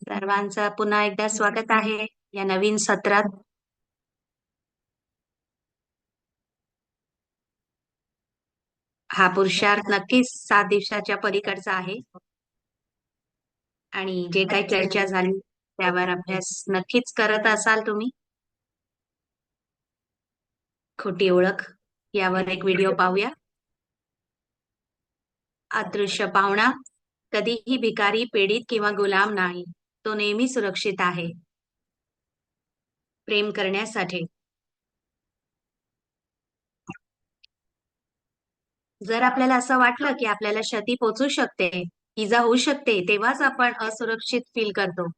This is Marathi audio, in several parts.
सर्वांचं पुन्हा एकदा स्वागत आहे या नवीन सत्रात. हा पुरुषार्थ नक्कीच 7 दिवसाच्या पलीकडचा आहे आणि जे काही चर्चा झाली त्यावर अभ्यास नक्कीच करत असाल तुम्ही. खोटी ओळख यावर एक व्हिडिओ पाहूया. अदृश्य पाहुणा कधीही भिकारी, पीडित किंवा गुलाम नाही. तो नेहमी सुरक्षित आहे प्रेम करण्यासाठी. जर आपल्याला असं वाटलं की आपल्याला क्षती पोचू शकते, इजा होऊ शकते, तेव्हाच आपण असुरक्षित फील करतो.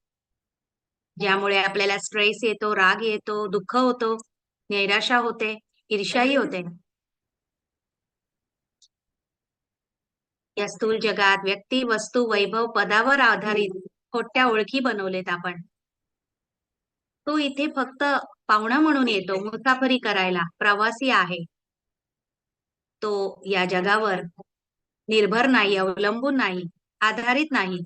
ज्यामुळे आपल्याला स्ट्रेस येतो, राग येतो, दुःख होतो, नैराशा होते, ईर्ष्याही होते. या स्थूल जगात व्यक्ती, वस्तू, वैभव, पदावर आधारित खोट्या ओळखी बनवलेत आपण. तो इथे फक्त पाहुणा म्हणून येतो, मुसाफरी करायला, प्रवासी आहे. तो या जगावर निर्भर नाही, अवलंबून नाही, आधारित नाही.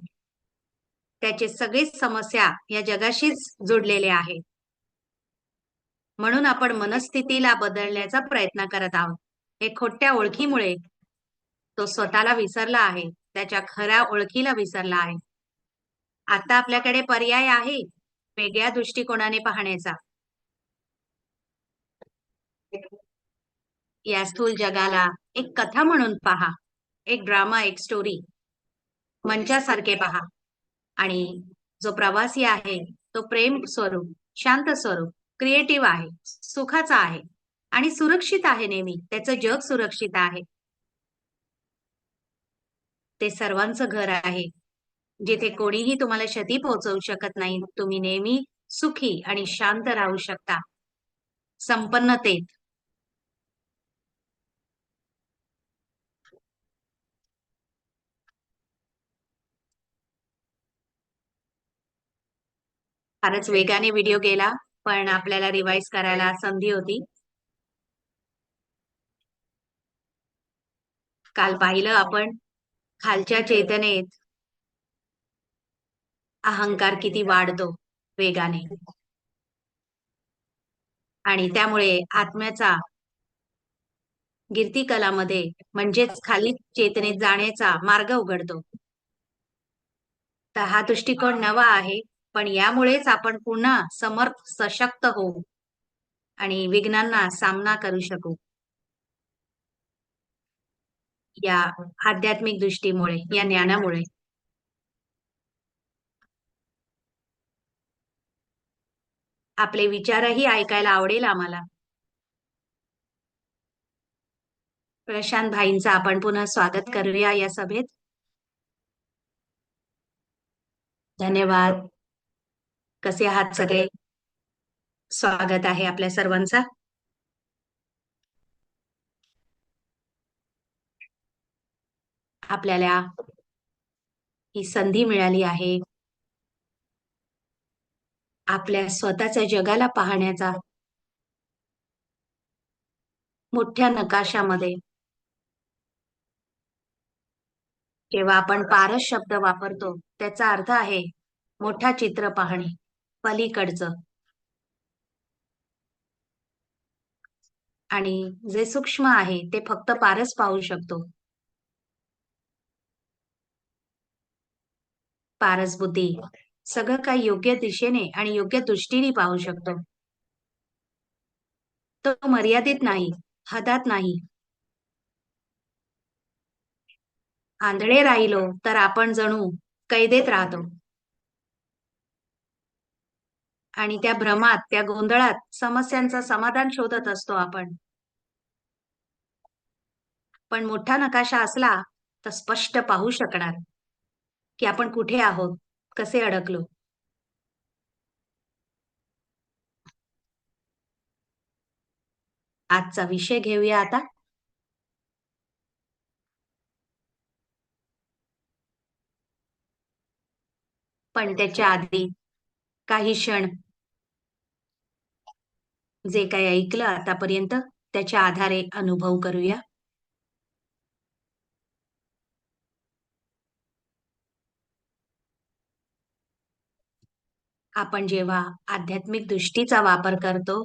त्याचे सगळेच समस्या या जगाशीच जोडलेले आहे. म्हणून आपण मनस्थितीला बदलण्याचा प्रयत्न करत आहोत. हे खोट्या ओळखीमुळे तो स्वतःला विसरला आहे, त्याच्या खऱ्या ओळखीला विसरला आहे. आता आपल्याकडे पर्याय आहे वेगळ्या दृष्टिकोनाने पाहण्याचा. या स्थूल जगाला एक कथा म्हणून पहा, एक ड्रामा, एक स्टोरी मंचासारखे पहा. आणि जो प्रवासी आहे तो प्रेम स्वरूप, शांत स्वरूप, क्रिएटिव्ह आहे, सुखाचा आहे आणि सुरक्षित आहे. नेहमी त्याचं जग सुरक्षित आहे. ते सर्वांचं घर आहे जिथे कोणीही तुम्हाला क्षती पोहोचवू शकत नाही. तुम्ही नेहमी सुखी आणि शांत राहू शकता संपन्नतेत. फारच वेगाने व्हिडिओ गेला, पण आपल्याला रिवाइज करायला संधी होती. काल पाहिलं आपण खालच्या चेतनेत अहंकार किती वाढतो वेगाने, आणि त्यामुळे आत्म्याचा कीर्तिकलामध्ये म्हणजेच खाली चेतनेत जाण्याचा मार्ग उघडतो. तर हा दृष्टिकोन नवा आहे, पण यामुळेच आपण पुन्हा समर्थ, सशक्त होऊ आणि विघ्नांना सामना करू शकू. या आध्यात्मिक दृष्टीमुळे, या ज्ञानामुळे. आपले विचारही ऐकायला आवडेल आम्हाला. प्रशांत भाईंचं आपण पुन्हा स्वागत करूया या सभेत. धन्यवाद. कसे आहात सगळे? स्वागत आहे आपल्या सर्वांचा. आपल्याला ही संधी मिळाली आहे आपल्या स्वतःच्या जगाला पाहण्याचा. मोठ्या नकाशामध्ये जेव्हा आपण पारस शब्द वापरतो त्याचा अर्थ आहे मोठा चित्र पाहणे, पलीकडचं. आणि जे सूक्ष्म आहे ते फक्त पारस पाहू शकतो. पारस बुद्धी सगळं काही योग्य दिशेने आणि योग्य दृष्टीने पाहू शकतो. तो मर्यादित नाही, हदात नाही. आंधळे राहिलो तर आपण जणू कैदेत राहतो आणि त्या भ्रमात, त्या गोंधळात समस्यांचं समाधान शोधत असतो आपण. पण मोठा नकाशा असला तर स्पष्ट पाहू शकणार की आपण कुठे आहोत, कसे अडकलो. आजचा विषय घेऊया आता. पण त्याच्या आधी काही क्षण जे काही ऐकलं आतापर्यंत त्याच्या आधारे अनुभव करूया. आपण जेव्हा आध्यात्मिक दृष्टीचा वापर करतो,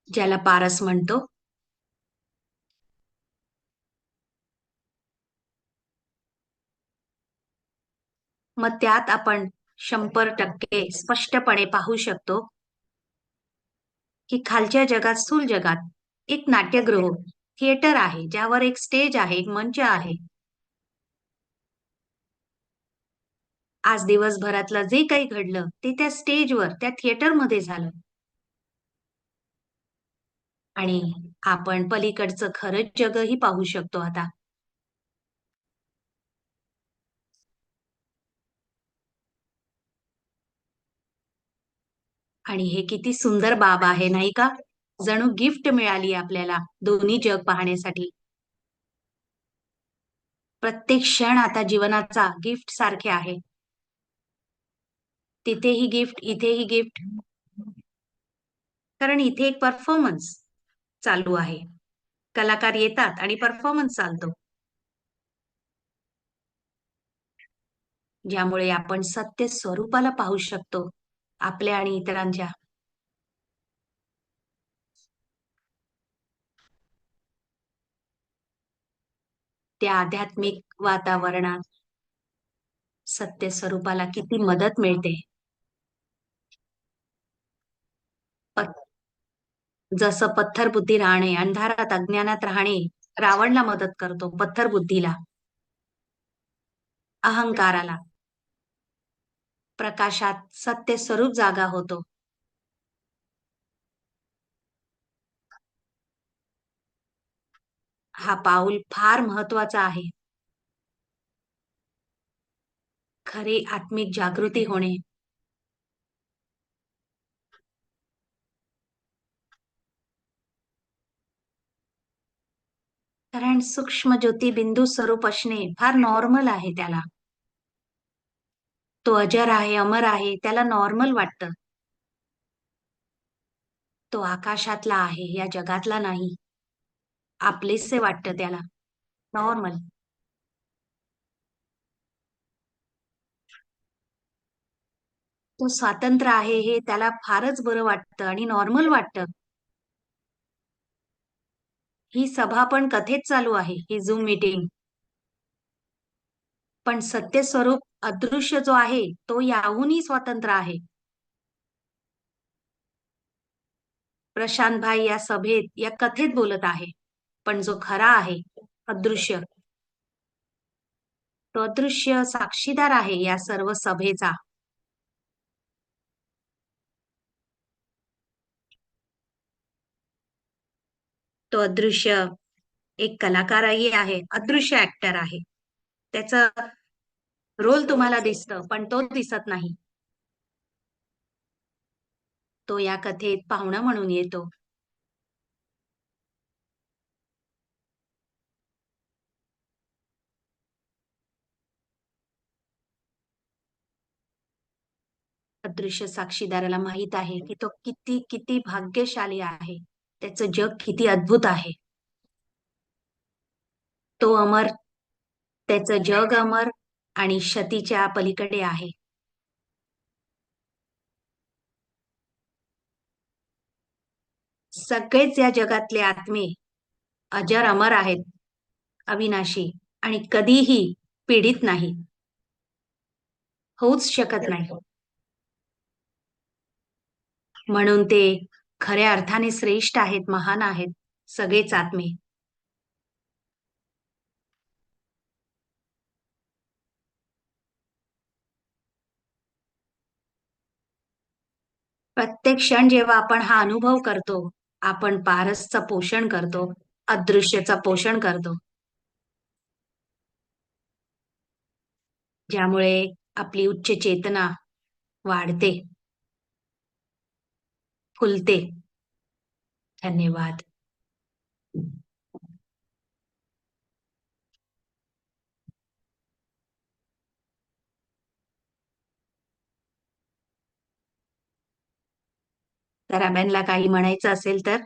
ज्याला पारस म्हणतो, मग त्यात आपण 100% स्पष्टपणे पाहू शकतो, की खालच्या जगात, स्थूल जगात एक नाट्यगृह, थिएटर आहे, ज्यावर एक स्टेज आहे, एक मंच आहे. आज दिवसभरातलं जे काही घडलं, ते त्या स्टेजवर, त्या थिएटरमध्ये झालं आणि आपण पलीकडचं खरंच जगही पाहू शकतो आता. आणि हे किती सुंदर बाब आहे, नाही का? जणू गिफ्ट मिळाली आपल्याला दोन्ही जग पाहण्यासाठी. प्रत्येक क्षण आता जीवनाचा गिफ्ट सारखे आहे. तिथेही गिफ्ट, इथेही गिफ्ट. कारण इथे एक परफॉर्मन्स चालू आहे. कलाकार येतात आणि परफॉर्मन्स चालतो. ज्यामुळे आपण सत्य स्वरूपाला पाहू शकतो, आपल्या आणि इतरांच्या. त्या आध्यात्मिक वातावरणात सत्य स्वरूपाला किती मदत मिळते. प जसं पत्थर राहणे, अंधारात अज्ञानात राहणे रावणला मदत करतो, पत्थर बुद्धीला, अहंकाराला. प्रकाशात सत्य स्वरूप जागा होतो. हा पाऊल फार महत्वाचा आहे. खरी आत्मिक जागृती होणे. कारण सूक्ष्म ज्योती बिंदू स्वरूप असणे फार नॉर्मल आहे त्याला. तो अजर आहे, अमर आहे, त्याला नॉर्मल वाटतं. तो आकाशातला आहे, या जगातला नाही. आपलेसे वाटतं त्याला. नॉर्मल. तो स्वातंत्र्य आहे हे त्याला फारच बरं वाटतं आणि नॉर्मल वाटतं. ही सभा पण कथेत चालू आहे, ही झूम मीटिंग. पण सत्य स्वरूप अदृश्य जो आहे, तो याहूनही स्वतंत्र आहे. प्रशांत भाई या सभेत, या कथेत बोलत आहे. पण जो खरा आहे, अदृश्य, तो अदृश्य साक्षीदार आहे या सर्व सभेचा. तो अदृश्य एक कलाकारही आहे, अदृश्य ऍक्टर आहे. त्याचा रोल तुम्हाला दिसतं, पण तो दिसत नाही. तो या कथेत पाहुणा म्हणून येतो. अदृश्य साक्षीदाराला माहित आहे, की तो किती किती भाग्यशाली आहे. त्याचं जग किती अद्भुत आहे. तो अमर, त्याचं जग अमर आणि शतीच्या पलीकडे आहे. सगळेच या जगातले आत्मे अजर अमर आहेत, अविनाशी आणि कधीही पीडित नाही, होऊच शकत नाही. म्हणून ते खऱ्या अर्थाने श्रेष्ठ आहेत, महान आहेत, सगळेच आत्मे. प्रत्येक क्षण जेव्हा आपण हा अनुभव करतो, आपण पारसचं पोषण करतो, अदृश्यचं पोषण करतो. ज्यामुळे आपली उच्च चेतना वाढते, फुलते. धन्यवाद. ताराबाईंना काही म्हणायचं असेल तर?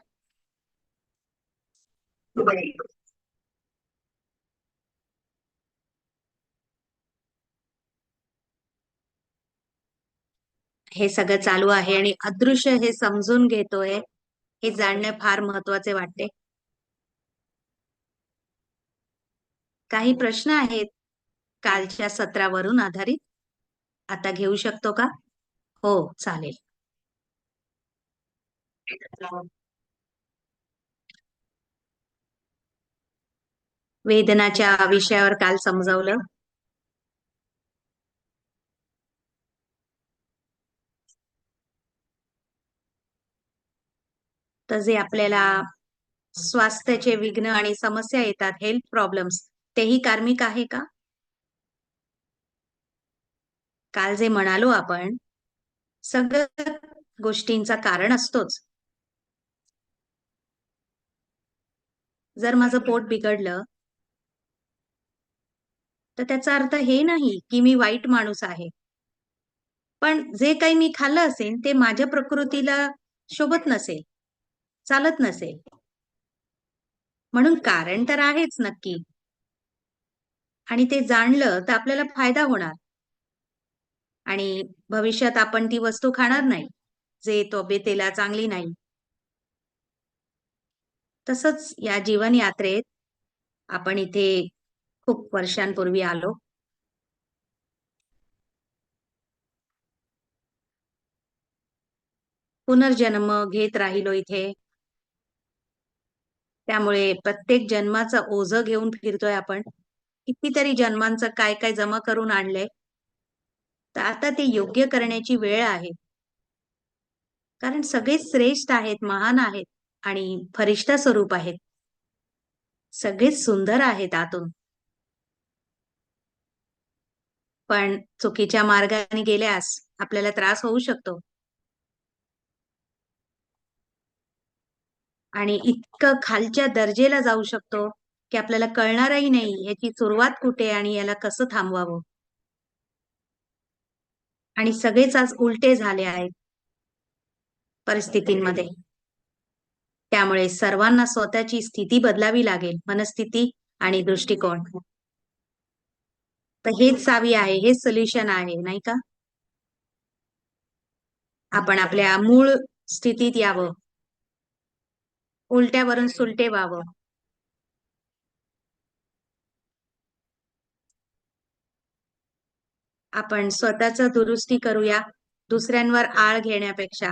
हे सगळं चालू आहे आणि अदृश्य हे समजून घेतोय, हे जाणणे फार महत्वाचे वाटते. काही प्रश्न आहेत कालच्या सत्रावरून आधारित. आता घेऊ शकतो का? हो, चालेल. वेदनाच्या विषयावर काल समजावलं. तर जे आपल्याला स्वास्थ्याचे विघ्न आणि समस्या येतात, हेल्थ प्रॉब्लेम्स, तेही कार्मिक आहे का? काल जे म्हणालो आपण, सगळं गोष्टींचा कारण असतोच. जर माझं पोट बिघडलं, तर त्याचा अर्थ हे नाही की मी वाईट माणूस आहे. पण जे काही मी खाल्लं असेल, ते माझ्या प्रकृतीला शोभत नसेल, चालत नसेल. म्हणून कारण तर आहेच नक्की. आणि ते जाणलं तर आपल्याला फायदा होणार. आणि भविष्यात आपण ती वस्तू खाणार नाही, जे तब्येतीला चांगली नाही. तसंच या जीवन यात्रेत आपण इथे खूप वर्षांपूर्वी आलो. पुनर्जन्म घेत राहिलो इथे. त्यामुळे प्रत्येक जन्माचं ओझं घेऊन फिरतोय आपण. कितीतरी जन्मांचं काय काय जमा करून आणलंय. तर आता ते योग्य करण्याची वेळ आहे. कारण सगळेच श्रेष्ठ आहेत, महान आहेत आणि फरिश्ता स्वरूप आहेत. सगळेच सुंदर आहेत आतून. पण चुकीच्या मार्गाने गेल्यास आपल्याला त्रास होऊ शकतो. आणि इतकं खालच्या दर्जेला जाऊ शकतो, की आपल्याला कळणारही नाही याची सुरुवात कुठे आणि याला कसं थांबवावं. आणि सगळेच आज उलटे झाले आहेत परिस्थितींमध्ये. त्यामुळे सर्वांना स्वतःची स्थिती बदलावी लागेल, मनस्थिती आणि दृष्टिकोन. तर हेच चावी आहे, हेच सोल्युशन आहे, नाही का? आपण आपल्या मूळ स्थितीत यावं, उलट्यावरून सुलटे व्हावं. आपण स्वतःच दुरुस्ती करूया, दुसऱ्यांवर आळ घेण्यापेक्षा.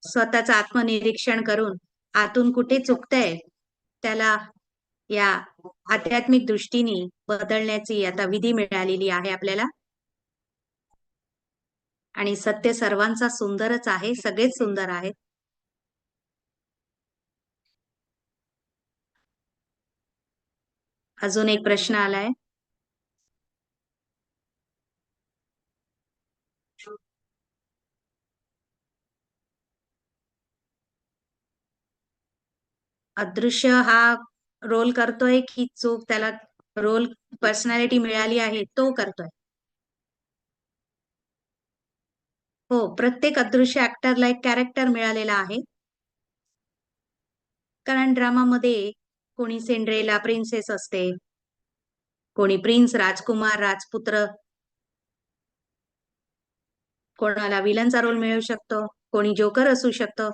स्वतःचं आत्मनिरीक्षण करून आतून कुठे चुकतंय त्याला या आध्यात्मिक दृष्टीने बदलण्याची आता विधी मिळालेली आहे आपल्याला. आणि सत्य सर्वांचा सुंदरच आहे, सगळेच सुंदर आहेत. अजून एक प्रश्न आलाय. अदृश्य हा रोल करतोय की चूक त्याला रोल पर्सनॅलिटी मिळाली आहे तो करतोय? हो, प्रत्येक अदृश्य ऍक्टरला एक कॅरेक्टर मिळालेला आहे. कारण ड्रामामध्ये कोणी सिंड्रेला प्रिन्सेस असते, कोणी प्रिन्स राजकुमार राजपुत्र, कोणाला विलनचा रोल मिळू शकतो, कोणी जोकर असू शकतो.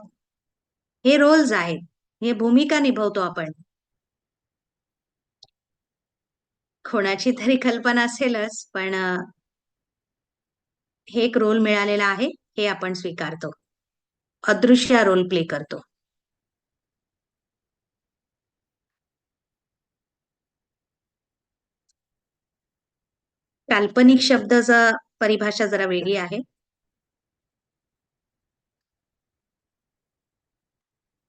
हे रोल्स आहेत, हे भूमिका निभवतो आपण. कोणाची तरी कल्पना असेलच, पण हे एक रोल मिळालेला आहे, हे आपण स्वीकारतो. अदृश्य रोल प्ले करतो. काल्पनिक शब्दाचा परिभाषा जरा वेगळी आहे.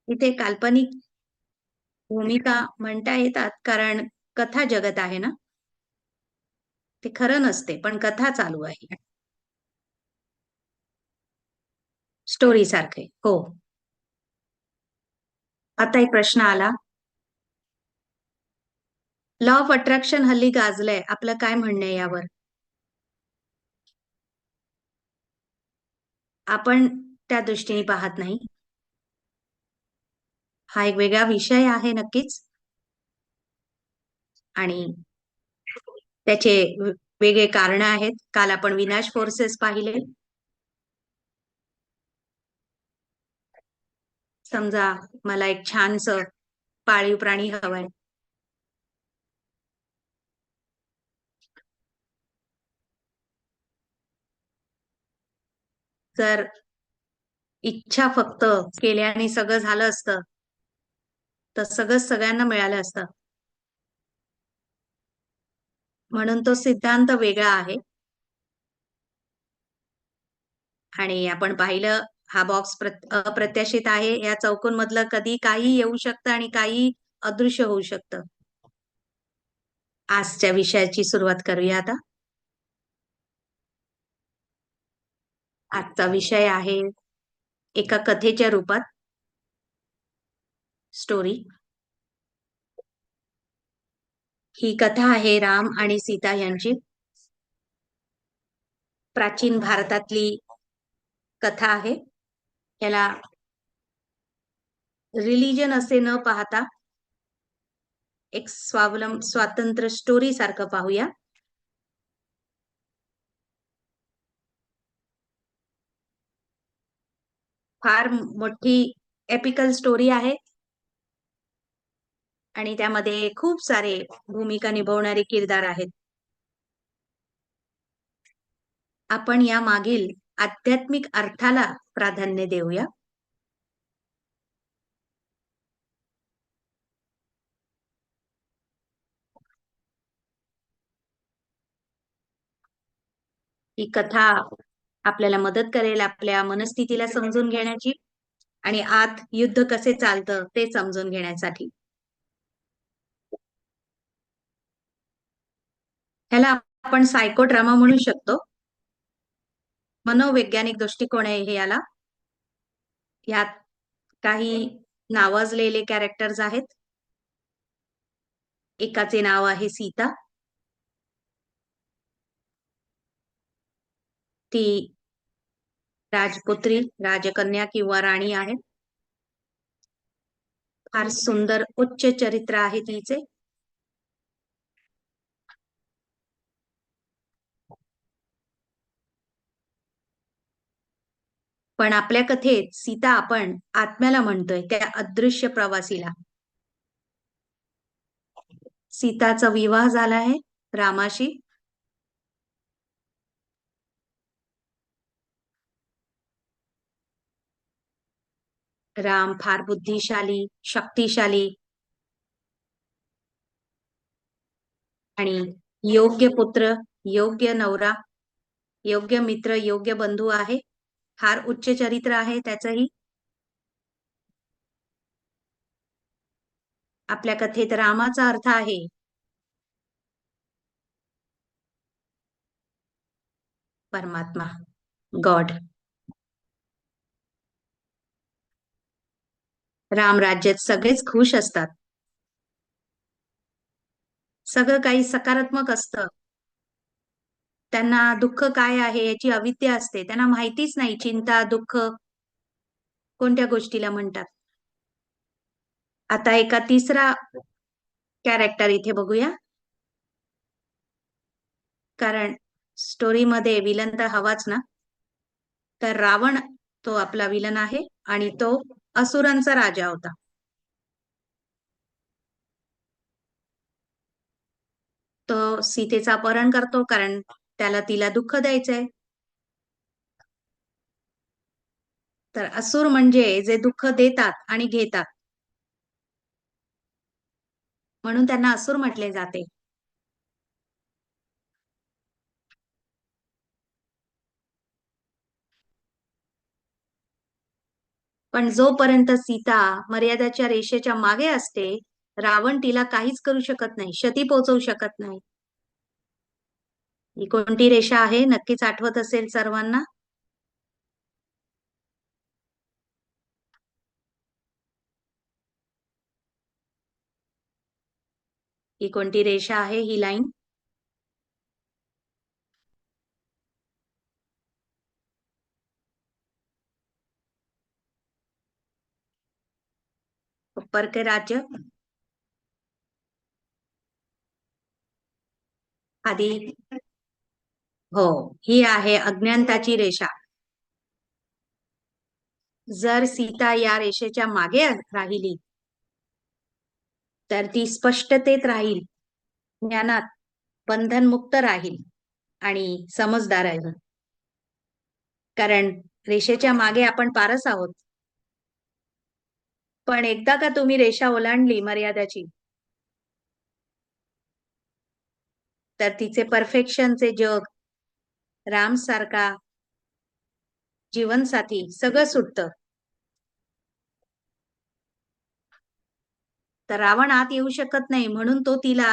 इथे काल्पनिक भूमिका म्हणता येतात, कारण कथा जगत आहे ना, ते खरं नसते, पण कथा चालू आहे. स्टोरी सारखे. हो. आता एक प्रश्न आला. लॉ ऑफ अट्रॅक्शन हल्ली गाजलंय. आपलं काय म्हणणं आहे यावर? आपण त्या दृष्टीने पाहत नाही. हा एक वेगळा विषय आहे नक्कीच. आणि त्याचे वेगळे कारण आहेत. काल आपण विनाश फोर्सेस पाहिले. समजा मला एक छानस पाळीव प्राणी हवाय, जर इच्छा फक्त केल्याने सगळं झालं असतं तर सगळं सगळ्यांना मिळालं असतं. म्हणून तो सिद्धांत वेगळा आहे. आणि आपण पाहिलं, हा बॉक्स अप्रत्याशित आहे. या चौकोन मधलं कधी काही येऊ शकतं आणि काही अदृश्य होऊ शकतं. आजच्या विषयाची सुरुवात करूया आता. आजचा विषय आहे एका कथेच्या रूपात स्टोरी. ही कथा आहे राम आणि सीता यांची. प्राचीन भारतातली कथा आहे. याला रिलिजन असे न पाहता एक स्वातंत्र्य स्टोरी सारखं पाहूया. फार मोठी एपिकल स्टोरी आहे आणि त्यामध्ये खूप सारे भूमिका निभावणारे किरदार आहेत. आपण या मागील आध्यात्मिक अर्थाला प्राधान्य देऊया. ही कथा आपल्याला मदत करेल आपल्या मनस्थितीला समजून घेण्याची आणि आत युद्ध कसे चालतं ते समजून घेण्यासाठी. ह्याला आपण सायको ड्रामा म्हणू शकतो. मनोवैज्ञानिक दृष्टिकोन आहे हे याला. यात काही नावाजलेले कॅरेक्टर्स आहेत. एकाचे नाव आहे सीता. ती राजपुत्री, राजकन्या किंवा राणी आहे. फार सुंदर उच्च चरित्र आहे तिचे. पण आपल्या कथेत सीता आपण आत्म्याला म्हणतोय, त्या अदृश्य प्रवासीला. सीताचा विवाह झाला आहे रामाशी. राम फार बुद्धिशाली, शक्तिशाली आणि योग्य पुत्र, योग्य नवरा, योग्य मित्र, योग्य बंधू आहे. फार उच्च चरित्र आहे त्याचंही. आपल्या कथेत रामाचा अर्थ आहे परमात्मा, गॉड. राम राज्यात सगळेच खुश असतात. सगळं काही सकारात्मक असतं. त्यांना दुःख काय आहे याची अविद्या असते. त्यांना माहितीच नाही चिंता, दुःख कोणत्या गोष्टीला म्हणतात. आता एका तिसरा कॅरेक्टर इथे बघूया. कारण स्टोरीमध्ये विलन तर हवाच ना. तर रावण तो आपला विलन आहे आणि तो असुरांचा राजा होता. तो सीतेचं अपहरण करतो कारण त्याला तिला दुःख द्यायचंय. तर असुर म्हणजे जे दुःख देतात आणि घेतात, म्हणून त्यांना असुर म्हटले जाते. पण जोपर्यंत सीता मर्यादाच्या रेषेच्या मागे असते, रावण तिला काहीच करू शकत नाही, क्षती पोहोचवू शकत नाही. ही कोणती रेषा आहे नक्कीच आठवत असेल सर्वांना. ही कोणती रेषा आहे ही लाईन? ऊपर के राज्य. आधी हो, ही आहे अज्ञानताची रेषा. जर सीता या रेषेच्या मागे राहिली तर ती स्पष्टतेत राहील, ज्ञानात बंधनमुक्त राहील आणि समजदार राहील. कारण रेषेच्या मागे आपण पारस आहोत. पण एकदा का तुम्ही रेषा ओलांडली मर्यादाची, तर तिचे परफेक्शनचे जग, राम सारखा जीवनसाथी सगळं सुटतं. तर रावण आत येऊ शकत नाही, म्हणून तो तिला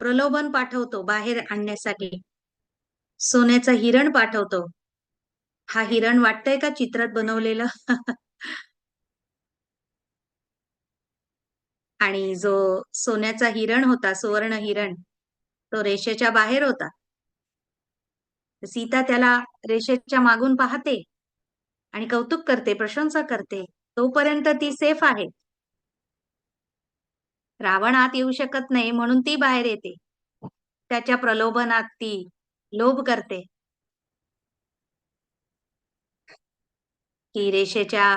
प्रलोभन पाठवतो बाहेर आणण्यासाठी. सोन्याचं हिरण पाठवतो. हा हिरण वाटतंय का चित्रात बनवलेलं? आणि जो सोन्याचा हिरण होता, सुवर्ण हिरण, तो रेषेच्या बाहेर होता. सीता त्याला रेषेच्या मागून पाहते आणि कौतुक करते, प्रशंसा करते. तोपर्यंत ती सेफ आहे. रावण आत येऊ शकत नाही म्हणून ती बाहेर येते. त्याच्या प्रलोभनात ती लोभ करते की रेषेच्या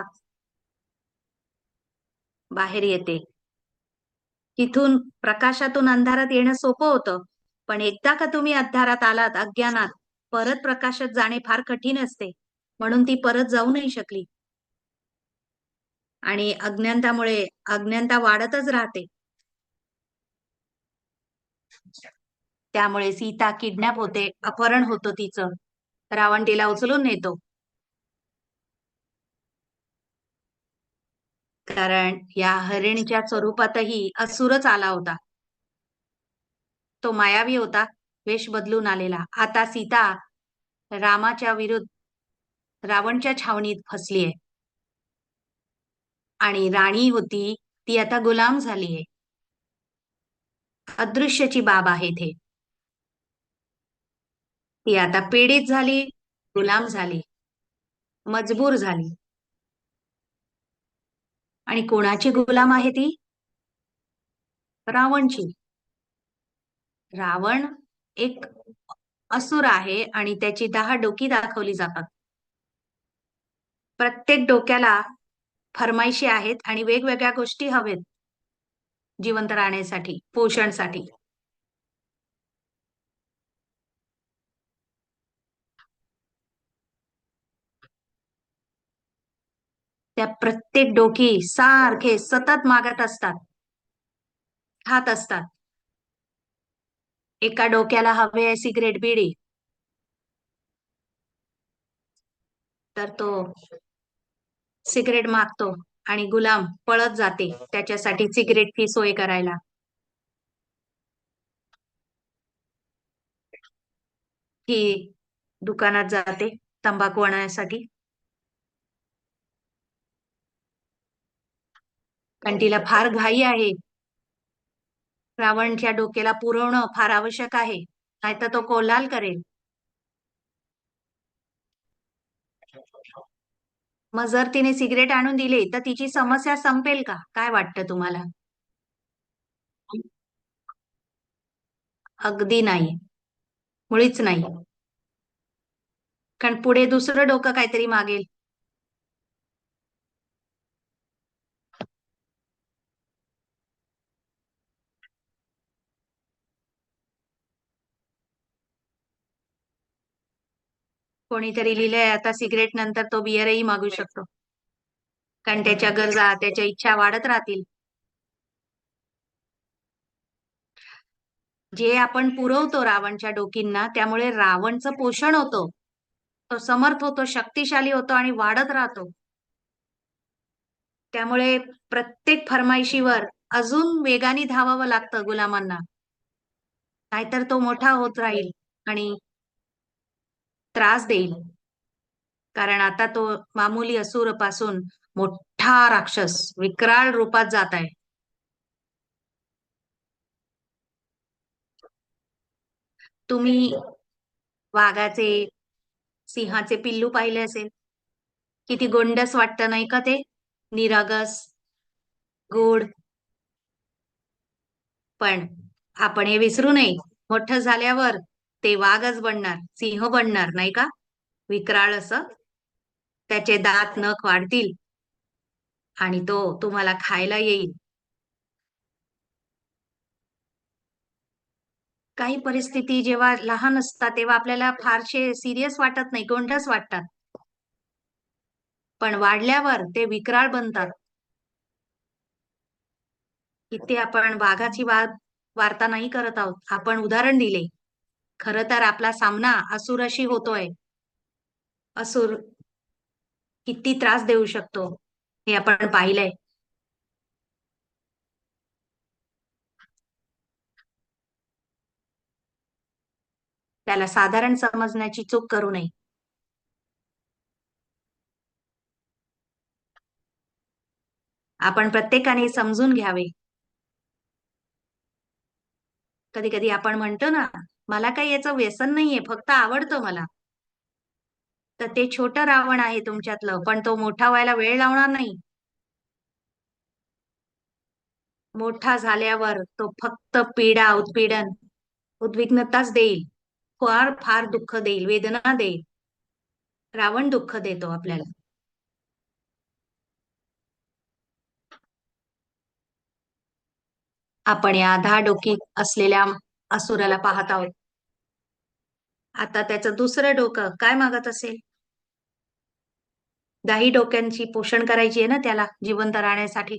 बाहेर येते. तिथून प्रकाशातून अंधारात येणं सोपं होतं, पण एकदा का तुम्ही अंधारात आलात, अज्ञानात, परत प्रकाशात जाणे फार कठीण असते. म्हणून ती परत जाऊ नाही शकली. आणि अज्ञानतामुळे अज्ञानता वाढतच राहते. त्यामुळे सीता किडनॅप होते, अपहरण होतं तिचं. रावण तिला उचलून नेतो. कारण या हरिणीच्या स्वरूपातही असुरच आला होता. तो मायावी होता, वेश बदलून आलेला. आता सीता रामाच्या विरुद्ध रावणच्या छावणीत फसलीये. आणि राणी होती ती आता गुलाम झालीये. अदृश्यची बाब आहे थे. ती आता पीडित झाली, गुलाम झाली, मजबूर झाली. आणि कोणाची गुलाम आहे ती? रावणची. रावण एक असुर आहे आणि त्याची 10 डोकी दाखवली जातात. प्रत्येक डोक्याला फरमाईशी आहेत आणि वेगवेगळ्या गोष्टी हवेत जिवंत राहण्यासाठी, पोषणसाठी. त्या प्रत्येक डोकी सारखे सतत मागत असतात, खात असतात. एका डोक्याला हवे आहे सिगरेट बिडी, तर तो सिगरेट मागतो आणि गुलाम पळत जाते त्याच्यासाठी सिगरेटची सोय करायला. ही दुकानात जाते तंबाखू आणण्यासाठी, कारण तिला फार घाई आहे. रावणच्या डोक्याला पुरवणं फार आवश्यक आहे, नाहीतर तो कोल्हाल करेल. मग जर तिने सिगरेट आणून दिले तर तिची समस्या संपेल का? काय वाटतं तुम्हाला? अगदी नाही, मुळीच नाही. कारण पुढे दुसरं डोकं काहीतरी मागेल. कोणीतरी लिहिलंय आता सिगरेट नंतर तो बियरही मागू शकतो. कारण त्याच्या गरजा, त्याच्या इच्छा वाढत राहतील. जे आपण पुरवतो रावणच्या डोकींना, त्यामुळे रावणचं पोषण होतं. तो समर्थ होतो, शक्तिशाली होतो आणि वाढत राहतो. त्यामुळे प्रत्येक फरमाईशीवर अजून वेगाने धावावं लागतं गुलामांना. नाहीतर तो मोठा होत राहील आणि त्रास देईल. कारण आता तो मामूली असुर पासून मोठा राक्षस विक्राळ रूपात जात आहे. तुम्ही वाघाचे, सिंहाचे पिल्लू पाहिले असेल. किती गोंडस वाटतं नाही का ते? निरागस, गोड. पण आपण हे विसरू नये मोठं झाल्यावर ते वाघच बनणार, सिंह बनणार नाही का? विक्राळ असं. त्याचे दात नख वाढतील आणि तो तुम्हाला खायला येईल. काही परिस्थिती जेव्हा लहान असतात तेव्हा आपल्याला फारशे सिरियस वाटत नाही, गोंडस वाटतात. पण वाढल्यावर ते विक्राळ बनतात. इथे आपण वाघाची वार्ता नाही करत आहोत. आपण उदाहरण दिले. खरं तर आपला सामना असुराशी होतोय. असुर किती त्रास देऊ शकतो हे आपण पाहिलंय. त्याला साधारण समजण्याची चूक करू नये. आपण प्रत्येकाने समजून घ्यावे. कधी कधी आपण म्हणतो ना, मला काही याचं व्यसन नाहीये, फक्त आवडतं मला. तर ते छोटं रावण आहे तुमच्यातलं, पण तो मोठा व्हायला वेळ लावणार नाही. मोठा झाल्यावर तो फक्त पीडा, उत्पीडन, उद्विग्नताच देईल. फार फार दुःख देईल, वेदना देईल. रावण दुःख देतो आपल्याला. आपण या 10 डोकी असलेल्या असुराला पाहत आहोत. आता त्याचं दुसरं डोकं काय मागत असेल? 10 डोक्यांची पोषण करायची आहे ना त्याला जिवंत राहण्यासाठी.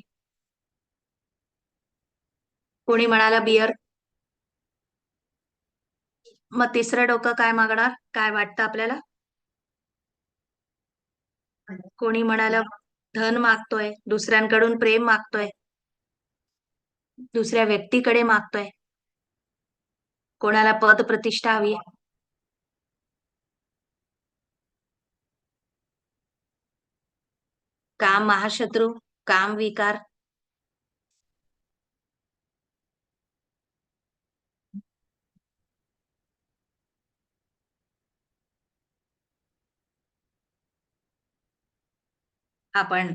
कोणी म्हणाला बियर. मग तिसरं डोकं काय मागणार? काय वाटतं आपल्याला? कोणी म्हणाला धन मागतोय, दुसऱ्यांकडून प्रेम मागतोय, दुसऱ्या व्यक्तीकडे मागतोय. कोणाला पद प्रतिष्ठा हवी. काम महाशत्रू, काम विकार. आपण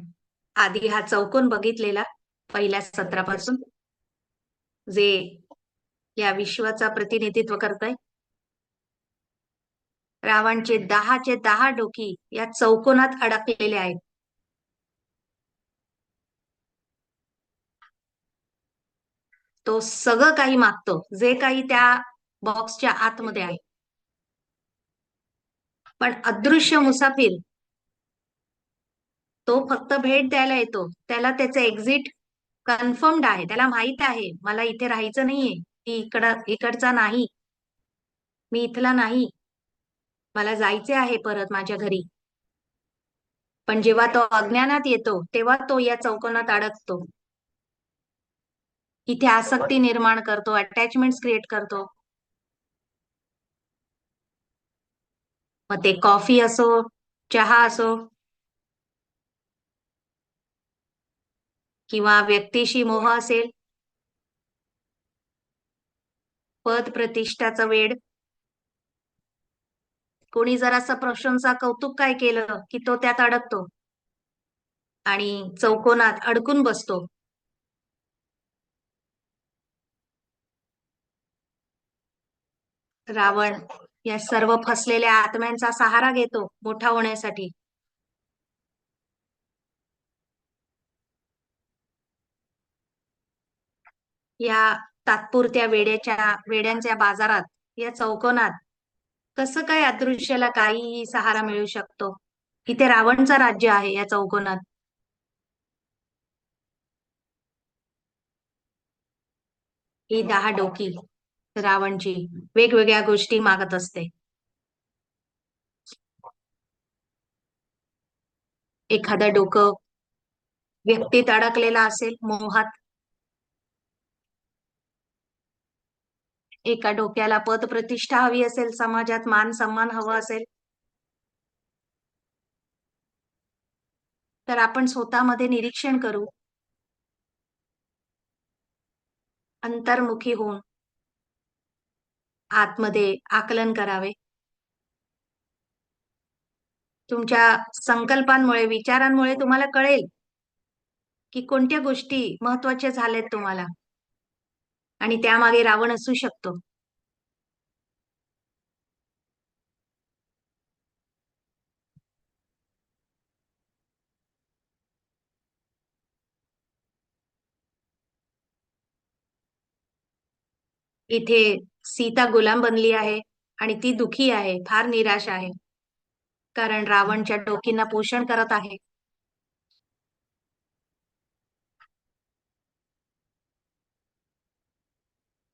आधी हा चौकोन बघितलेला पहिल्या सत्रापासून, जे या विश्वाचा प्रतिनिधित्व करतय. रावणचे 10चे 10 डोकी या चौकोनात अडकलेले आहेत. तो सगळं काही मागतो जे काही त्या बॉक्सच्या आतमध्ये आहे. पण अदृश्य मुसाफिर तो फक्त भेट द्यायला येतो. त्याला त्याचं एक्झिट कन्फर्म्ड आहे. त्याला माहित आहे मला इथे राहायचं नाहीये, इकडचा नाही, मी इथला नाही, मला जायचे आहे परत माझ्या घरी. पण जेव्हा तो अज्ञानात येतो तेव्हा तो या चौकोनात अडकतो. इथे आसक्ती निर्माण करतो, अटॅचमेंट क्रिएट करतो. मग ते कॉफी असो, चहा असो, किंवा व्यक्तीशी मोह असेल, पद प्रतिष्ठाचं वेड. कोणी जरासं प्रशंसा कौतुक काय केलं की तो त्यात अडकतो आणि चौकोनात अडकून बसतो. रावण या सर्व फसलेल्या आत्म्यांचा सहारा घेतो मोठा होण्यासाठी. या तात्पुरत्या वेड्यांच्या बाजारात, या चौकोनात कसं काय अदृश्याला काहीही सहारा मिळू शकतो? इथे रावणचं राज्य आहे या चौकोनात. ही 10 डोकी रावणची वेगवेगळ्या गोष्टी मागत असते. एखादं डोकं व्यक्तीत अडकलेला असेल मोहात, एका डोक्याला पद प्रतिष्ठा हवी असेल, समाजात मान सन्मान हवा असेल, तर आपण स्वतःमध्ये निरीक्षण करू, अंतर्मुखी होऊन आतमध्ये आकलन करावे. तुमच्या संकल्पांमुळे, विचारांमुळे तुम्हाला कळेल की कोणत्या गोष्टी महत्वाच्या झाल्यात तुम्हाला आणि त्यामागे रावण असू शकतो. इथे सीता गुलाम बनली आहे आणि ती दुखी आहे, फार निराश आहे. कारण रावणच्या डोकींना पोषण करत आहे.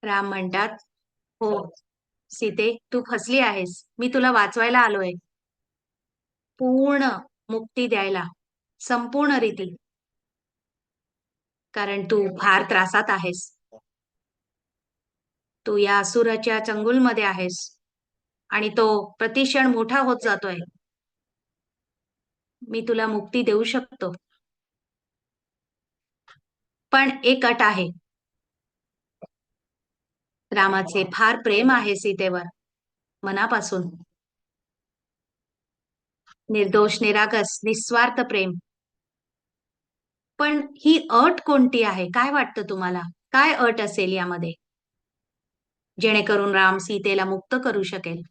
राम म्हणतात, हो सीते, तू फसली आहेस. मी तुला वाचवायला आलोय. पूर्ण मुक्ती द्यायला. संपूर्ण रीती. कारण तू फार त्रासात आहेस. तू या असुराच्या चंगुलमध्ये आहेस. आणि तो प्रतिक्षण मोठा होत जातोय. मी तुला मुक्ती देऊ शकतो. पण एक अट आहे. रामाचे फार प्रेम आहे सीतेवर. मनापासून. निर्दोष, निरागस, निस्वार्थ प्रेम. पण ही अट कोणती आहे? काय वाटतं तुम्हाला? काय अट असेल यामध्ये? जेणेकरून राम सीतेला मुक्त करू शकेल.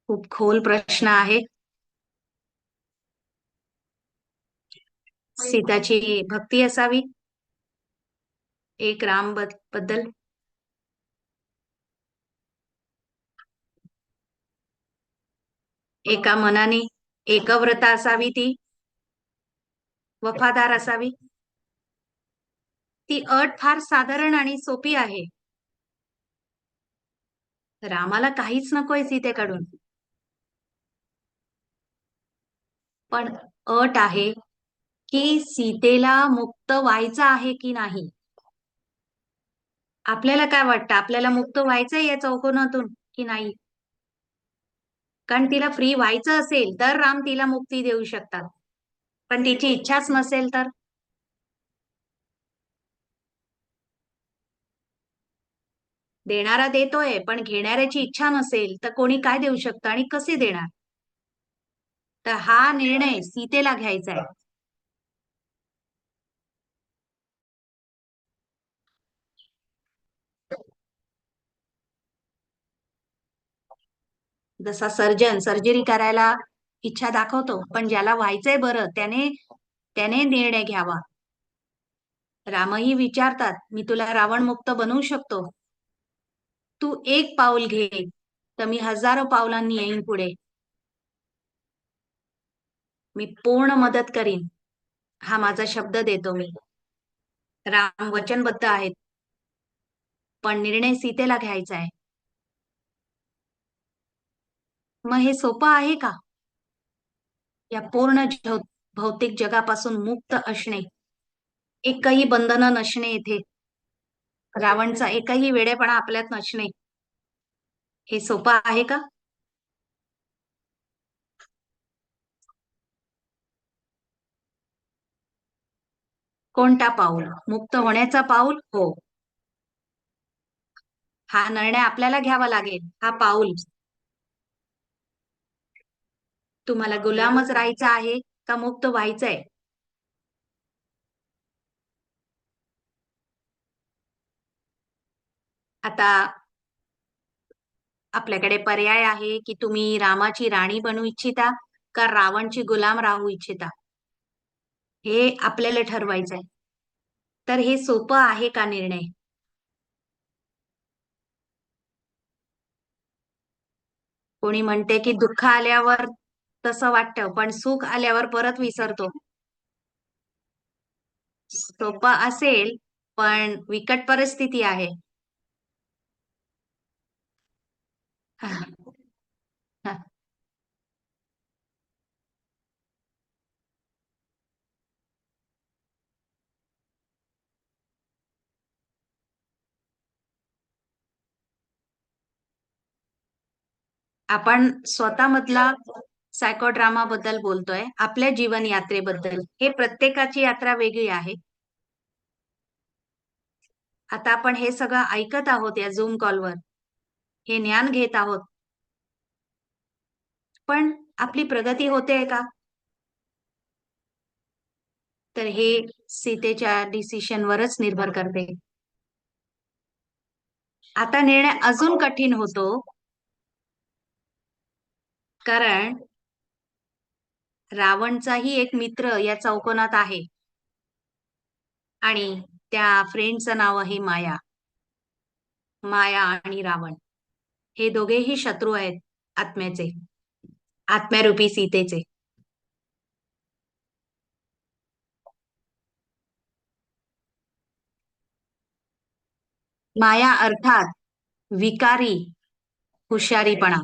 खूप खोल प्रश्न आहे. सीताची भक्ती असावी. एक राम बद्दल. एका मनाने. एकव्रता असावी ती. वफादार असावी. ती अट फार साधारण आणि सोपी आहे. रामाला काहीच नकोय सीतेकडून. पण अट आहे की सीतेला मुक्त व्हायचं आहे की नाही. आपल्याला काय वाटतं? आपल्याला मुक्त व्हायचंय या चौकोनातून की नाही? कारण तिला फ्री व्हायचं असेल तर राम तिला मुक्ती देऊ शकतात. पण तिची इच्छाच नसेल तर. देणारा देतोय पण घेणाऱ्याची इच्छा नसेल तर कोणी काय देऊ शकतं आणि कसे देणार? तर हा निर्णय सीतेला घ्यायचा आहे. जसा सर्जन सर्जरी करायला इच्छा दाखवतो, पण ज्याला व्हायचंय बरं त्याने त्याने निर्णय घ्यावा. रामही विचारतात, मी तुला रावण मुक्त बनवू शकतो. तू एक पाऊल घे, तर मी हजारो पावलांनी येईन पुढे. मी पूर्ण मदत करीन. हा माझा शब्द देतो मी. राम वचनबद्ध आहेत. पण निर्णय सीतेला घ्यायचा आहे. मग हे सोपं आहे का? या पूर्ण भौतिक जगापासून मुक्त असणे. एकही बंधन नसणे येथे. रावणचा एकही वेडेपणा आपल्यात नसणे. हे सोपं आहे का? कोणता पाऊल? मुक्त होण्याचा पाऊल? हो. हा निर्णय आपल्याला घ्यावा लागेल. हा पाऊल. तुम्हाला गुलामच राहायचं आहे का मुक्त व्हायचंय? आता आपल्याकडे पर्याय आहे की तुम्ही रामाची राणी बनू इच्छिता का रावणची गुलाम राहू इच्छिता. हे आपल्याला ठरवायचंय. तर हे सोपं आहे का निर्णय? कोणी म्हणते की दुःख आल्यावर तसं वाटतं पण सुख आल्यावर परत विसरतो. सोपं असेल पण विकट परिस्थिती आहे. आपण स्वतःमधला सायकोड्रामा बद्दल बोलतोय. आपल्या जीवन यात्रेबद्दल. हे प्रत्येकाची यात्रा वेगळी आहे. आता आपण हे सगळं ऐकत आहोत या झूम कॉलवर. हे ज्ञान घेत आहोत. पण आपली प्रगती होतेय का? तर हे सीतेच्या डिसिशनवरच निर्भर करते. आता निर्णय अजून कठीण होतो. कारण रावणचाही एक मित्र या चौकोनात आहे आणि त्या फ्रेंडचं नाव आहे माया. माया आणि रावण हे दोघेही शत्रू आहेत आत्म्याचे, आत्म्यारूपी सीतेचे. माया अर्थात विकारी हुशारीपणा.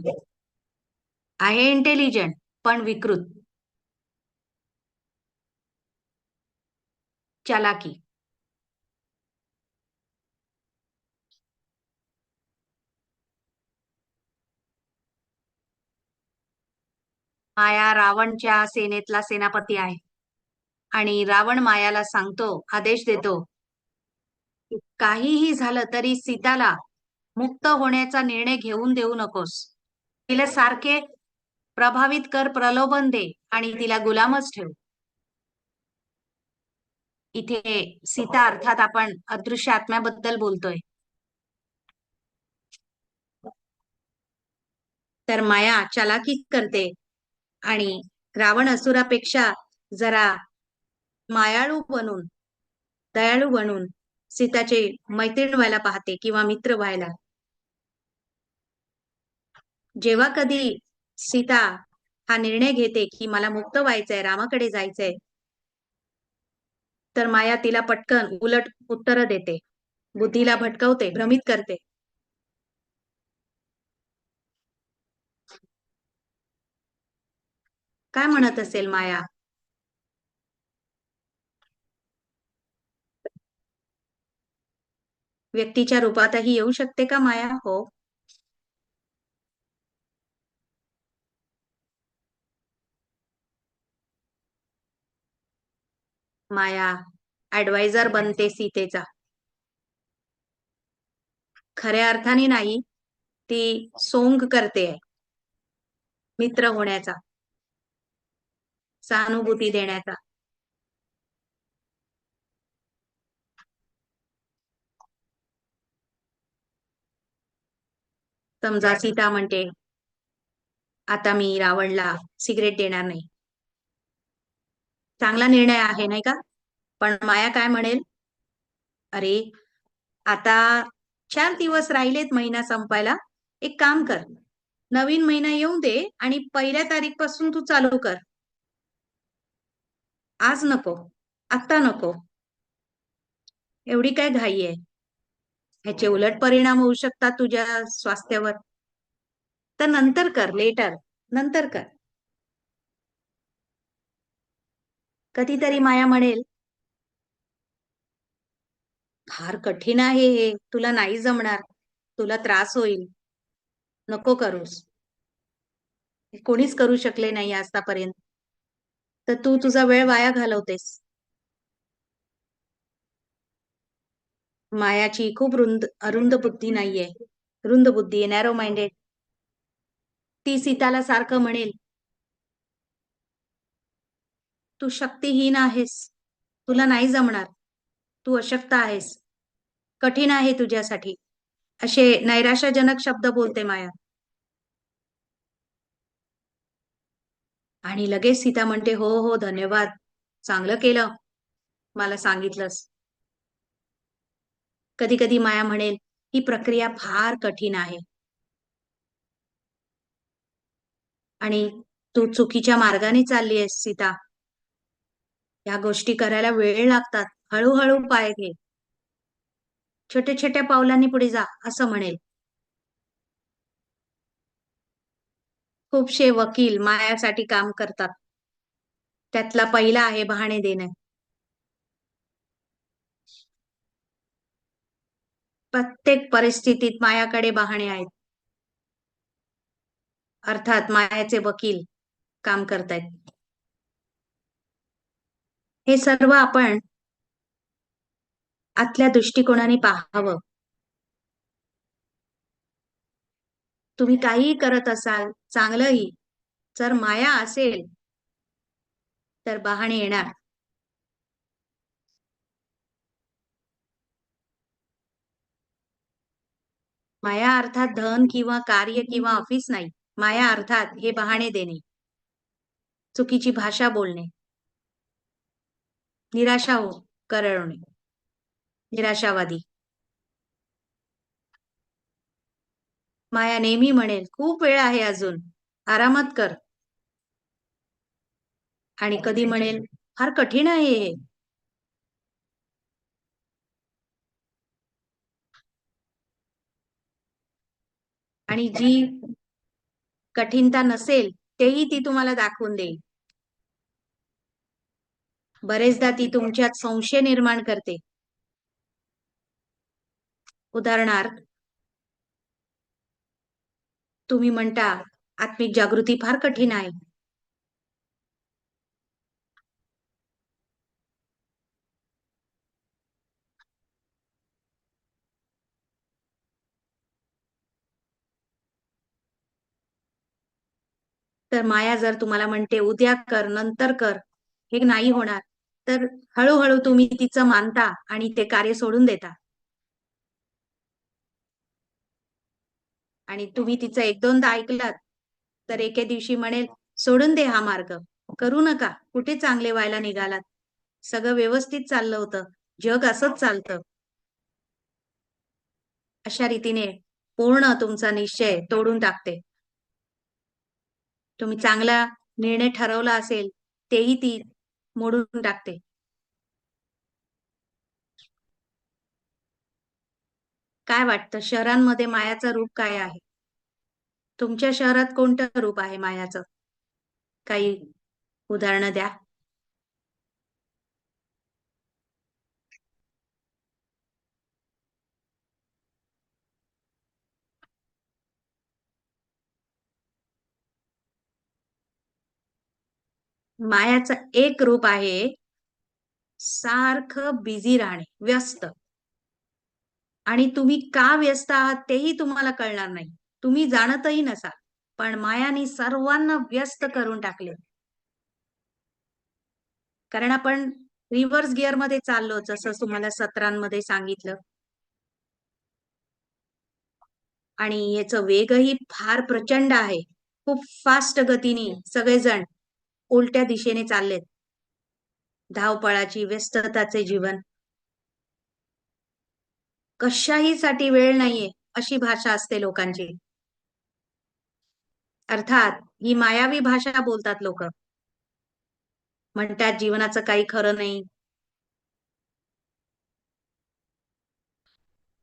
आहे इंटेलिजंट पण विकृत. चालाकी. माया रावणच्या सेनेतला सेनापती आहे आणि रावण मायाला सांगतो, आदेश देतो, की काहीही झालं तरी सीताला मुक्त होण्याचा निर्णय घेऊन देऊ नकोस. तिला सारखे प्रभावित कर, प्रलोभन दे आणि तिला गुलामच ठेव. इथे सीता अर्थात आपण अदृश्य आत्म्याबद्दल बोलतोय. तर माया चालाकी करते आणि रावण असुरापेक्षा जरा मायाळू बनून, दयाळू बनून सीताचे मैत्रीण व्हायला पाहते किंवा मित्र व्हायला. जेव्हा कधी सीता हा निर्णय घेते की मला मुक्त व्हायचंय, रामाकडे जायचंय, तर माया तिला पटकन उलट उत्तर देते, बुद्धीला भटकवते, भ्रमित करते. काय म्हणत असेल माया? व्यक्तीच्या रूपातही येऊ शकते का माया? हो. माया ऍडवायझर बनते सीतेचा. खऱ्या अर्थाने नाही, ती सोंग करते मित्र होण्याचा, सहानुभूती देण्याचा. समजा सीता म्हणते, आता मी रावणला सिगरेट देणार नाही. चांगला निर्णय आहे नाही का? पण माया काय म्हणेल? अरे, आता 4 दिवस राहिलेत महिना संपायला. एक काम कर, नवीन महिना येऊन दे आणि 1 तारीख पासून तू चालू कर. आज नको, आत्ता नको. एवढी काय घाई आहे? ह्याचे उलट परिणाम होऊ शकतात तुझ्या स्वास्थ्यावर. तर नंतर कर, लेटर, नंतर कर. कधीतरी माया म्हणेल, फार कठीण आहे हे, तुला नाही जमणार, तुला त्रास होईल, नको करूस. हे कोणीच करू शकले नाही आतापर्यंत. तर तू तुझा वेळ वाया घालवतेस. मायाची खूप अरुंद बुद्धी नाहीये. रुंद बुद्धी आहे, नॅरो माइंडेड. ती सीताला सारखं म्हणेल, तू शक्तिहीन आहेस, तुला नाही जमणार, तू अशक्त आहेस, कठीण आहे तुझ्यासाठी. असे नैराश्यजनक शब्द बोलते माया. आणि लगेच सीता म्हणते, हो हो धन्यवाद, चांगलं केलं, मला सांगितलंस. कधी कधी माया म्हणेल, ही प्रक्रिया फार कठीण आहे आणि तू चुकीच्या मार्गाने चालली आहेस सीता. या गोष्टी करायला वेळ लागतात, हळूहळू पाय घे, छोट्या छोट्या पावलांनी पुढे जा, असं म्हणेल. खूपशे वकील मायासाठी काम करतात. त्यातला पहिला आहे बहाणे देणे. प्रत्येक परिस्थितीत मायाकडे बहाणे आहेत. अर्थात मायाचे वकील काम करतायत. हे सर्व आपण आतल्या दृष्टिकोनाने पाहावं. तुम्ही काहीही करत असाल, चांगलंही, जर माया असेल तर बहाणे येणार. माया अर्थात धन किंवा कार्य किंवा ऑफिस नाही. माया अर्थात हे बहाणे देणे. चुकीची भाषा बोलणे, निराशा करवणे, निराशावादी. माया नेहमी म्हणेल, "खूप वेळ आहे अजून, आरामात कर." आणि कधी म्हणेल, "फार कठीण आहे हे." आणि जी कठीणता नसेल, तेही ती तुम्हाला दाखवून देईल. बरेचदा ती तुमच्यात संशय निर्माण करते. उदाहरणार्थ, तुम्ही म्हणता, "आत्मिक जागृती फार कठीण आहे." तर माया जर तुम्हाला म्हणते, "उद्या कर, नंतर कर," हे नाही होणार. तर हळू तुम्ही तिचं मानता आणि ते कार्य सोडून देता. आणि तुम्ही तिचं 1-2दा ऐकलत, तर एके दिवशी म्हणेल, "सोडून दे हा मार्ग. करू नका. कुठे चांगले व्हायला निघालात. सगळं व्यवस्थित चाललं होतं. जग असंच चालतं." अशा रीतीने पूर्ण तुमचा निश्चय तोडून टाकते. तुम्ही चांगला निर्णय ठरवला असेल, तेही ती मोडून टाकते. काय वाटतं शहरांमध्ये मायाचं रूप काय आहे? तुमच्या शहरात कोणतं रूप आहे मायाचं? काही उदाहरणं द्या. मायाचं एक रूप आहे, सारखं बिझी राहणे, व्यस्त. आणि तुम्ही का व्यस्त आहात तेही तुम्हाला कळणार नाही. तुम्ही जाणतही नसाल. पण मायाने सर्वांना व्यस्त करून टाकले. कारण आपण रिव्हर्स गिअरमध्ये चाललो, जसं तुम्हाला सत्रांमध्ये सांगितलं. आणि याचं वेगही फार प्रचंड आहे. खूप फास्ट गतीने सगळेजण उलट्या दिशेने चाललेत. धावपळाची, व्यस्तताचे जीवन. कशाहीसाठी वेळ नाहीये, अशी भाषा असते लोकांची. अर्थात ही मायावी भाषा बोलतात लोकं. म्हणतात जीवनाचं काही खरं नाही.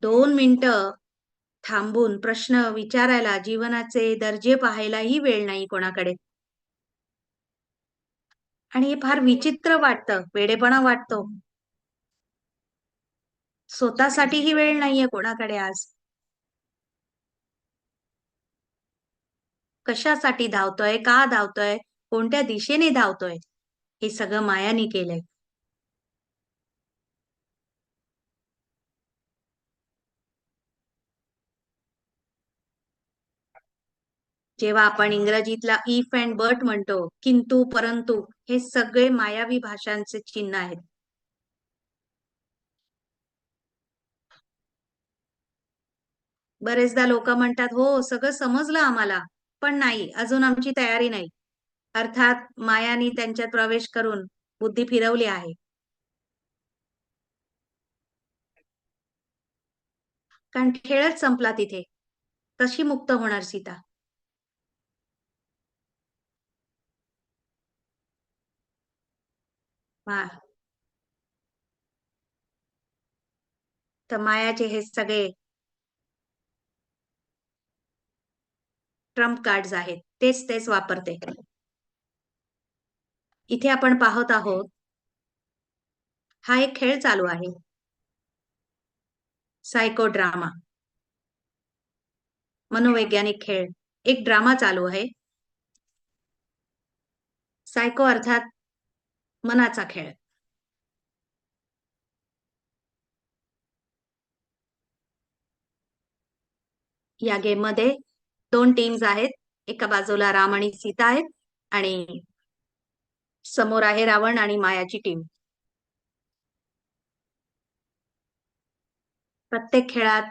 2 मिनिटं थांबून प्रश्न विचारायला, जीवनाचे दर्जे पाहायलाही वेळ नाही कोणाकडे. आणि हे फार विचित्र वाटतं, वेडेपणा वाटतो. स्वतःसाठीही वेळ नाहीये कोणाकडे आज. कशासाठी धावतोय? का धावतोय? कोणत्या दिशेने धावतोय? हे सगळं मायाने केलंय. जेव्हा आपण इंग्रजीतला इफ एंड बट म्हणतो, किंतु, परंतु, हे सगळे मायावी भाषांचे चिन्ह आहेत. बरेचदा लोकं म्हणतात, "हो, सगळं समजलं आम्हाला, पण नाही, अजून आमची तयारी नाही." अर्थात मायानी त्यांच्यात प्रवेश करून बुद्धी फिरवली आहे. कारण खेळच संपला तिथे. कशी मुक्त होणार सीता? हां, तर मायाचे हे सगळे ट्रम्प कार्ड्स आहेत. तेच वापरते. इथे आपण पाहत आहोत, हा एक खेळ चालू आहे. सायको ड्रामा, मनोवैज्ञानिक खेळ. एक ड्रामा चालू आहे. सायको अर्थात मनाचा खेळ. या गेममध्ये 2 टीम्स आहेत. एका बाजूला राम आणि सीता आहेत आणि समोर आहे रावण आणि मायाची टीम. प्रत्येक खेळात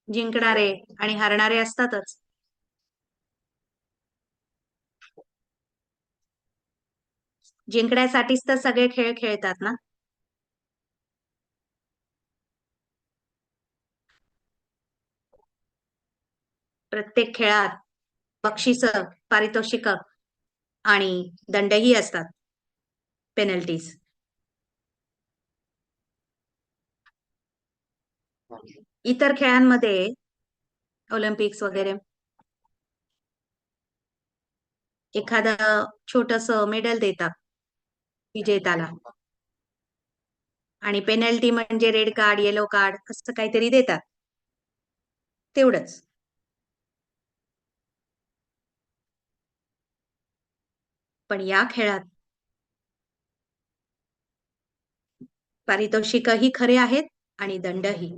जिंकणारे आणि हारणारे असतातच. जिंकण्यासाठीच तर सगळे खेळ खेळतात ना. प्रत्येक खेळात बक्षिस, पारितोषिक आणि दंडही असतात, पेनल्टीज. इतर खेळांमध्ये ऑलिम्पिक्स वगैरे एखादं छोटस मेडल देतात विजेत्याला, आणि पेनल्टी म्हणजे रेड कार्ड, येलो कार्ड असं काहीतरी देतात, तेवढंच. पण या खेळात पारितोषिकही खरे आहेत आणि दंडही.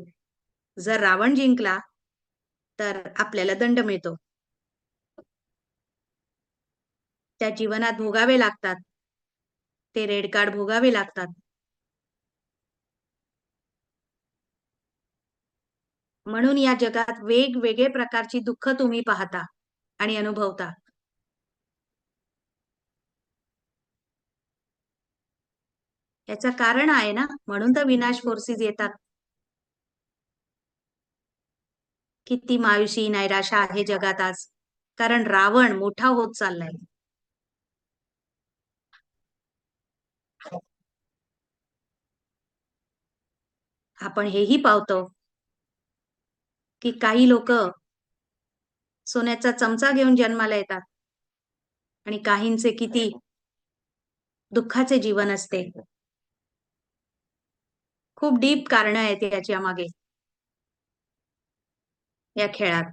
जर रावण जिंकला तर आपल्याला दंड मिळतो, त्या जीवनात भोगावे लागतात, ते रेड कार्ड भोगावे लागतात. म्हणून या जगात वेगवेगळे प्रकारची दुःख तुम्ही पाहता आणि अनुभवता. याचं कारण आहे ना, म्हणून तर विनाश फोर्सेस येतात. किती मायुषी नैराशा आहे जगात आज, कारण रावण मोठा होत चाललाय. आपण हेही पाहतो की काही लोक सोन्याचा चमचा घेऊन जन्माला येतात आणि काहींचे किती दुःखाचे जीवन असते. खूप डीप कारण आहेत याच्या मागे, या खेळात.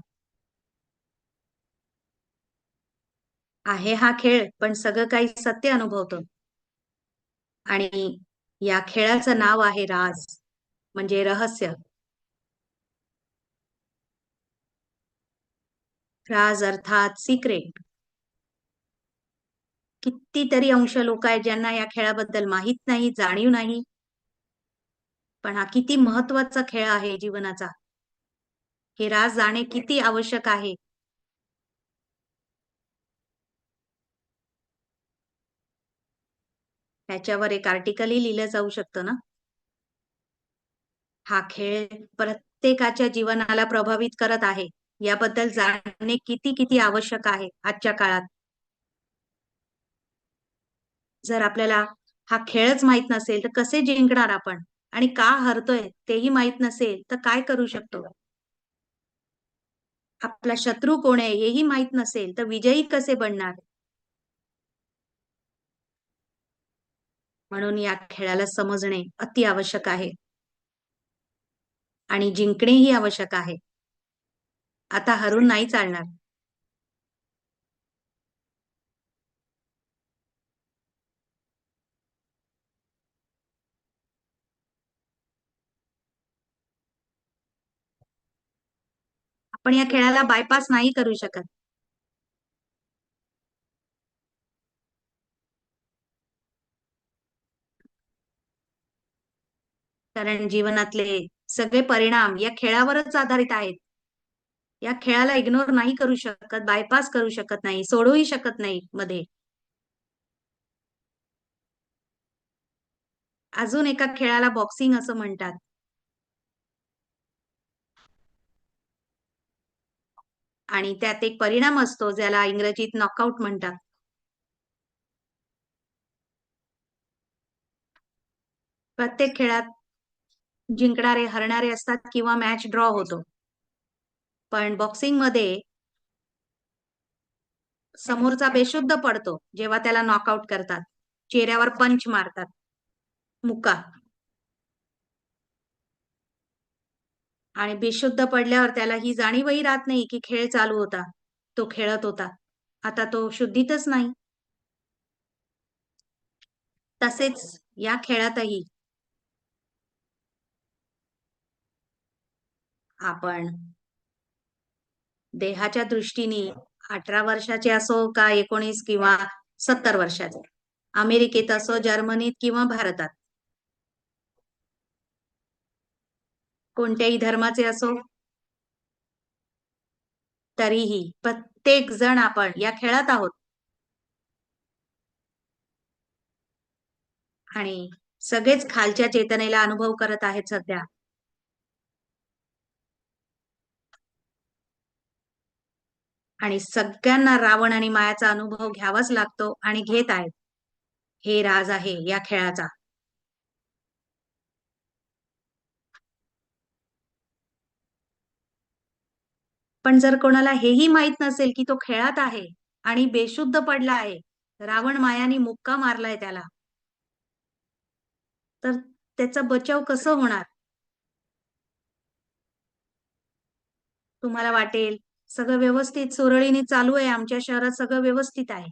आहे हा खेळ, पण सगळं काही सत्य अनुभवतो. आणि या खेळाचं नाव आहे राज, म्हणजे रहस्य. राज अर्थात सिक्रेट. कितीतरी अंश लोक आहेत ज्यांना या खेळाबद्दल माहित नाही, जाणीव नाही. पण हा किती महत्वाचा खेळ आहे जीवनाचा, हे राज जाणे किती आवश्यक आहे. ह्याच्यावर एक आर्टिकलही लिहिलं जाऊ शकतं ना. हा खेळ प्रत्येकाच्या जीवनाला प्रभावित करत आहे, याबद्दल जाणणे किती किती आवश्यक आहे आजच्या काळात. जर आपल्याला हा खेळच माहित नसेल तर कसे जिंकणार आपण, आणि का हरतोय तेही माहित नसेल तर काय करू शकतो. आपला शत्रू कोण आहे हेही माहित नसेल तर विजयी कसे बनणार. म्हणून या खेळाला समजणे अति आवश्यक आहे आणि जिंकणेही आवश्यक आहे. आता हरून नाही चालणार. आपण या खेळाला बायपास नाही करू शकत. कारण जीवनातले सगळे परिणाम या खेळावरच आधारित आहेत. या खेळाला इग्नोर नाही करू शकत, बायपास करू शकत नाही, सोडूही शकत नाही मध्ये. अजून एका खेळाला बॉक्सिंग असं म्हणतात, आणि त्यात एक परिणाम असतो ज्याला इंग्रजीत नॉकआउट म्हणतात. प्रत्येक खेळात जिंकणारे हरणारे असतात किंवा मॅच ड्रॉ होतो. पण बॉक्सिंग मध्ये समोरचा बेशुद्ध पडतो जेव्हा त्याला नॉकआउट करतात, चेहऱ्यावर पंच मारतात, मुका. आणि बेशुद्ध पडल्यावर त्याला ही जाणीवही राहत नाही की खेळ चालू होता, तो खेळत होता, आता तो शुद्धीतच नाही. तसेच या खेळातही आपण देहाच्या दृष्टीने 18 वर्षाचे असो का 19 किंवा 70 वर्षाचे, अमेरिकेत असो, जर्मनीत किंवा भारतात, कोणत्याही धर्माचे असो, तरीही प्रत्येक जण आपण या खेळात आहोत. आणि सगळेच खालच्या चेतनेला अनुभव करत आहेत सध्या. आणि सगळ्यांना रावण आणि मायाचा अनुभव घ्यावाच लागतो आणि घेत आहेत. हे राज आहे या खेळाचा. पण जर कोणाला हेही माहित नसेल की तो खेळात आहे आणि बेशुद्ध पडला आहे, रावण मायाने मुक्का मारलाय त्याला, तर त्याचा बचाव कसं होणार? तुम्हाला वाटेल सगळं व्यवस्थित सुरळीने चालू आहे, आमच्या शहरात सगळं व्यवस्थित आहे.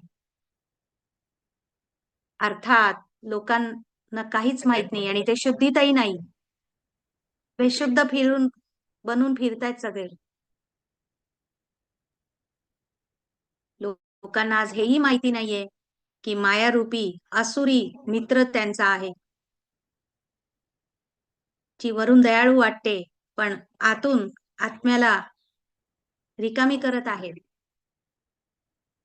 अर्थात लोकांना काहीच माहित नाही आणि ते शुद्धीतही नाही. बेशुद्ध फिरून बनून फिरतायत सगळे. लोकांना आज हेही माहिती नाहीये की मायारूपी आसुरी मित्र त्यांचा आहे. जी वरून दयाळू वाटते, पण आतून आत्म्याला रिकामी करत आहे.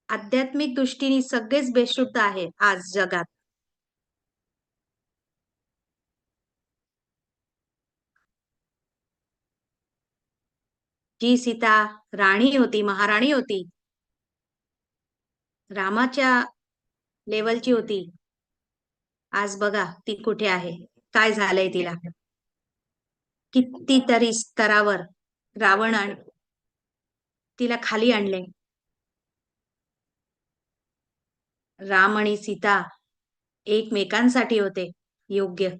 आध्यात्मिक दृष्टीने सगळेच बेशुद्ध आहे आज जगात. जी सीता राणी होती, महाराणी होती, रामाच्या लेवलची होती, आज बघा ती कुठे आहे, काय झालंय तिला. कितीतरी स्तरावर रावण तिला खाली आणले. राम आणि सीता एकमेकांसाठी होते योग्य.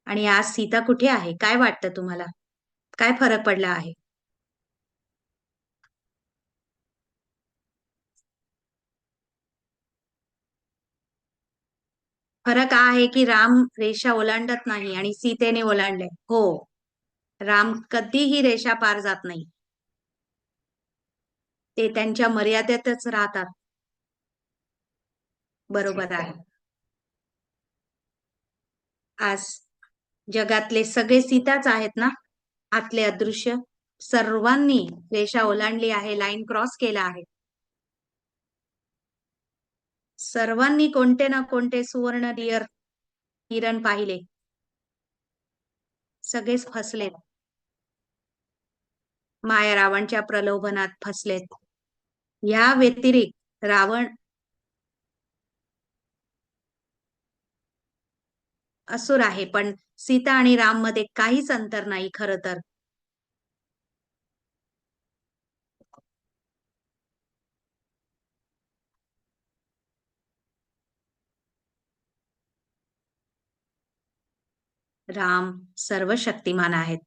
आणि आज सीता कुठे आहे, काय वाटतं तुम्हाला? काय फरक पडला आहे? फरक हा आहे की राम रेषा ओलांडत नाही आणि सीतेने ओलांडले. हो, राम कधीही रेषा पार जात नाही. ते त्यांच्या मर्यादेतच राहतात. बरोबर आहे. आज जगातले सगळे सीताच आहेत ना, आतले अदृश्य सर्वांनी रेषा ओलांडली आहे, लाईन क्रॉस केला आहे. सर्वांनी कोणते ना कोणते सुवर्ण हिरण पाहिले. सगळेच फसलेत. माया रावणच्या प्रलोभनात फसलेत. या व्यतिरिक्त रावण असुर आहे, पण सीता आणि राम मध्ये काहीच अंतर नाही खरं तर. राम सर्व शक्तिमान आहेत.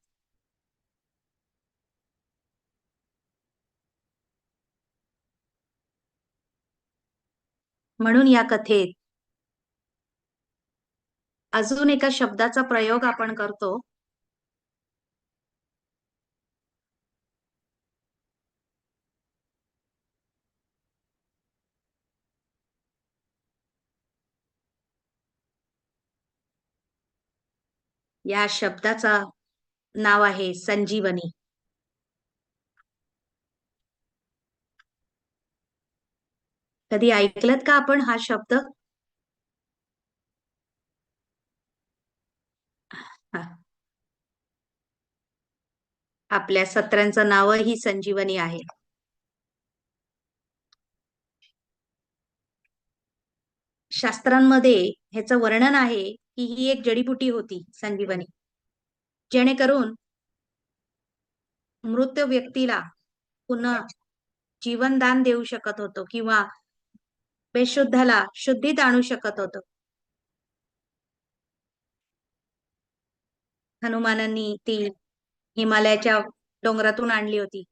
म्हणून या कथेत अजून एका शब्दाचा प्रयोग आपण करतो. या शब्दाचा नाव आहे संजीवनी. कधी ऐकलत का आपण हा शब्द? हा, आपल्या सत्रांचं नावही संजीवनी आहे. शास्त्रांमध्ये ह्याचं वर्णन आहे की ही एक जडीबुटी होती संजीवनी, जेणेकरून मृत व्यक्तीला पुन्हा जीवनदान देऊ शकत होतो किंवा बेशुद्धाला शुद्धीत आणू शकत होतो. हनुमानांनी ती हिमालयाच्या डोंगरातून आणली होती.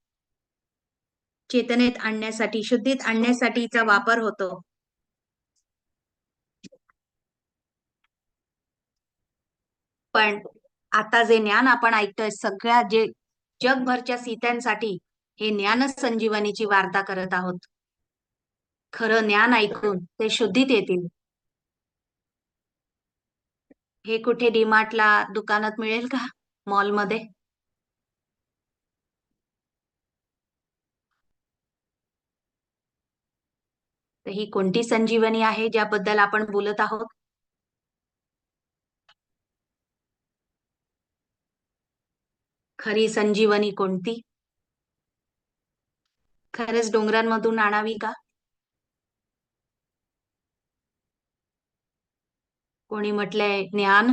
चेतनेत आणण्यासाठी, शुद्धीत आणण्यासाठीचा वापर होतो. पण आता जे ज्ञान आपण ऐकतोय सगळ्या जे जगभरच्या सीत्यांसाठी हे ज्ञान संजीवनीची वार्ता करत आहोत. खरं ज्ञान ऐकून ते शुद्धीत येतील. हे कुठे डीमार्टला दुकानात मिळेल का? मॉलमध्ये? तर ही कोणती संजीवनी आहे ज्याबद्दल आपण बोलत आहोत? खरी संजीवनी कोणती? खरंच डोंगरांमधून आणावी का? कोणी म्हटलंय ज्ञान,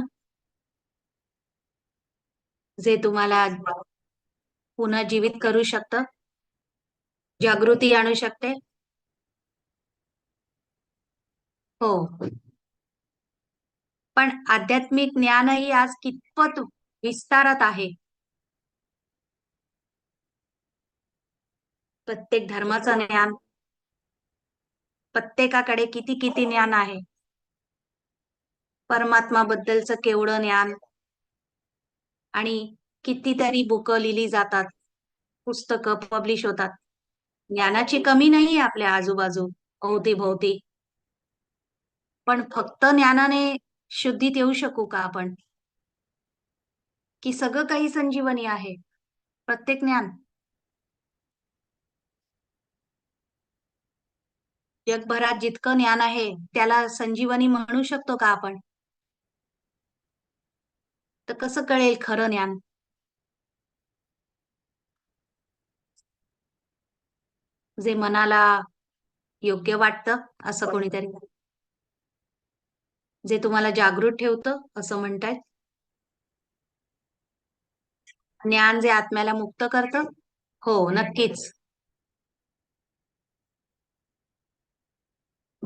जे तुम्हाला पुन्हा जीवित करू शकतं, जागृती आणू शकते. हो, पण आध्यात्मिक ज्ञानही आज कितपत विस्तारत आहे. प्रत्येक धर्माचं ज्ञान, प्रत्येकाकडे किती किती ज्ञान आहे. परमात्मा बद्दलचं केवढं ज्ञान, आणि कितीतरी बुकं लिहिली जातात, पुस्तकं पब्लिश होतात. ज्ञानाची कमी नाहीये आपल्या आजूबाजू, अवतीभोवती. पण फक्त ज्ञानाने शुद्धीत येऊ शकू का आपण? की सगळं काही संजीवनी आहे, प्रत्येक ज्ञान? जगभरात जितकं ज्ञान आहे त्याला संजीवनी म्हणू शकतो का आपण? तर कसं कळेल खरं ज्ञान? जे मनाला योग्य वाटतं असं कोणीतरी, जे तुम्हाला जागृत ठेवतं असं म्हणतायत. ज्ञान जे आत्म्याला मुक्त करतं. हो, नक्कीच.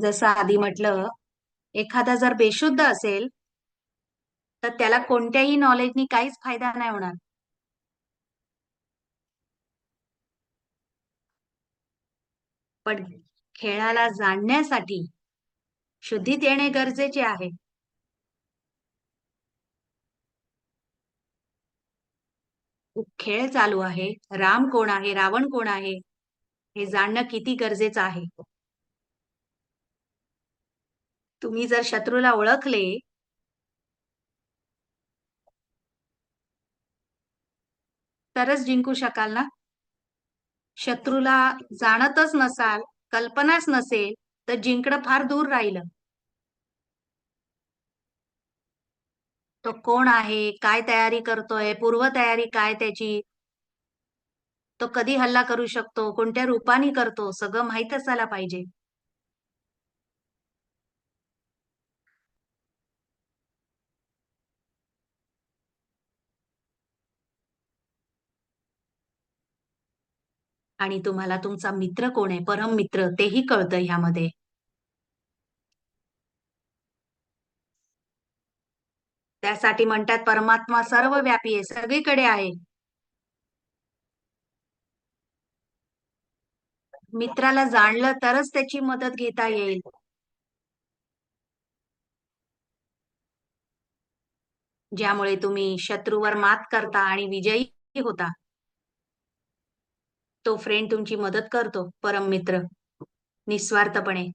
जसं आधी म्हटलं, एखादा जर बेशुद्ध असेल तर त्याला कोणत्याही नॉलेजनी काहीच फायदा नाही होणार. पण खेळाला जाणण्यासाठी शुद्धीत येणे गरजेचे आहे. खेळ चालू आहे, राम कोण आहे, रावण कोण आहे, हे जाणणं किती गरजेचं आहे. तुम्ही जर शत्रूला ओळखले तरच जिंकू शकाल ना. शत्रूला जाणतच नसाल, कल्पनाच नसेल, तर जिंकणं फार दूर राहिलं. तो कोण आहे, काय तयारी करतोय, पूर्वतयारी काय त्याची, तो कधी हल्ला करू शकतो, कोणत्या रूपाने करतो, सगळं माहित असायला पाहिजे. आणि तुम्हाला तुमचा मित्र कोण आहे, परम मित्र, तेही कळतं ह्यामध्ये. त्यासाठी म्हणतात परमात्मा सर्वव्यापी आहे, सगळीकडे आहे. मित्राला जाणलं तरच त्याची मदत घेता येईल. ज्यामुळे तुम्ही शत्रूवर मात करता आणि विजयी होता. तो फ्रेंड तुमची मदत करतो, परम मित्र, निस्वार्थपणे.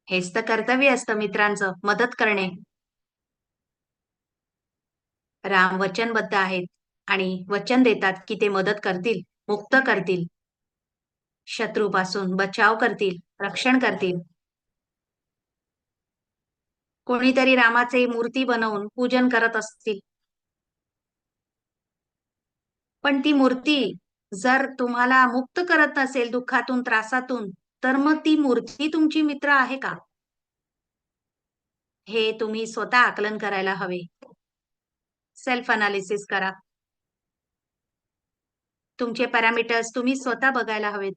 हेच तर कर्तव्य असतं मित्रांचं, मदत करणे. राम वचनबद्ध आहेत आणि वचन देतात की ते मदत करतील, मुक्त करतील, शत्रूपासून बचाव करतील, रक्षण करतील. कोणीतरी रामाचे मूर्ती बनवून पूजन करत असतील. पण ती मूर्ती जर तुम्हाला मुक्त करत नसेल दुःखातून, त्रासातून, तर मग ती मूर्ती तुमची मित्र आहे का? हे तुम्ही स्वतः आकलन करायला हवे. सेल्फ अनालिसिस करा. तुमचे पॅरामीटर्स तुम्ही स्वतः बघायला हवेत.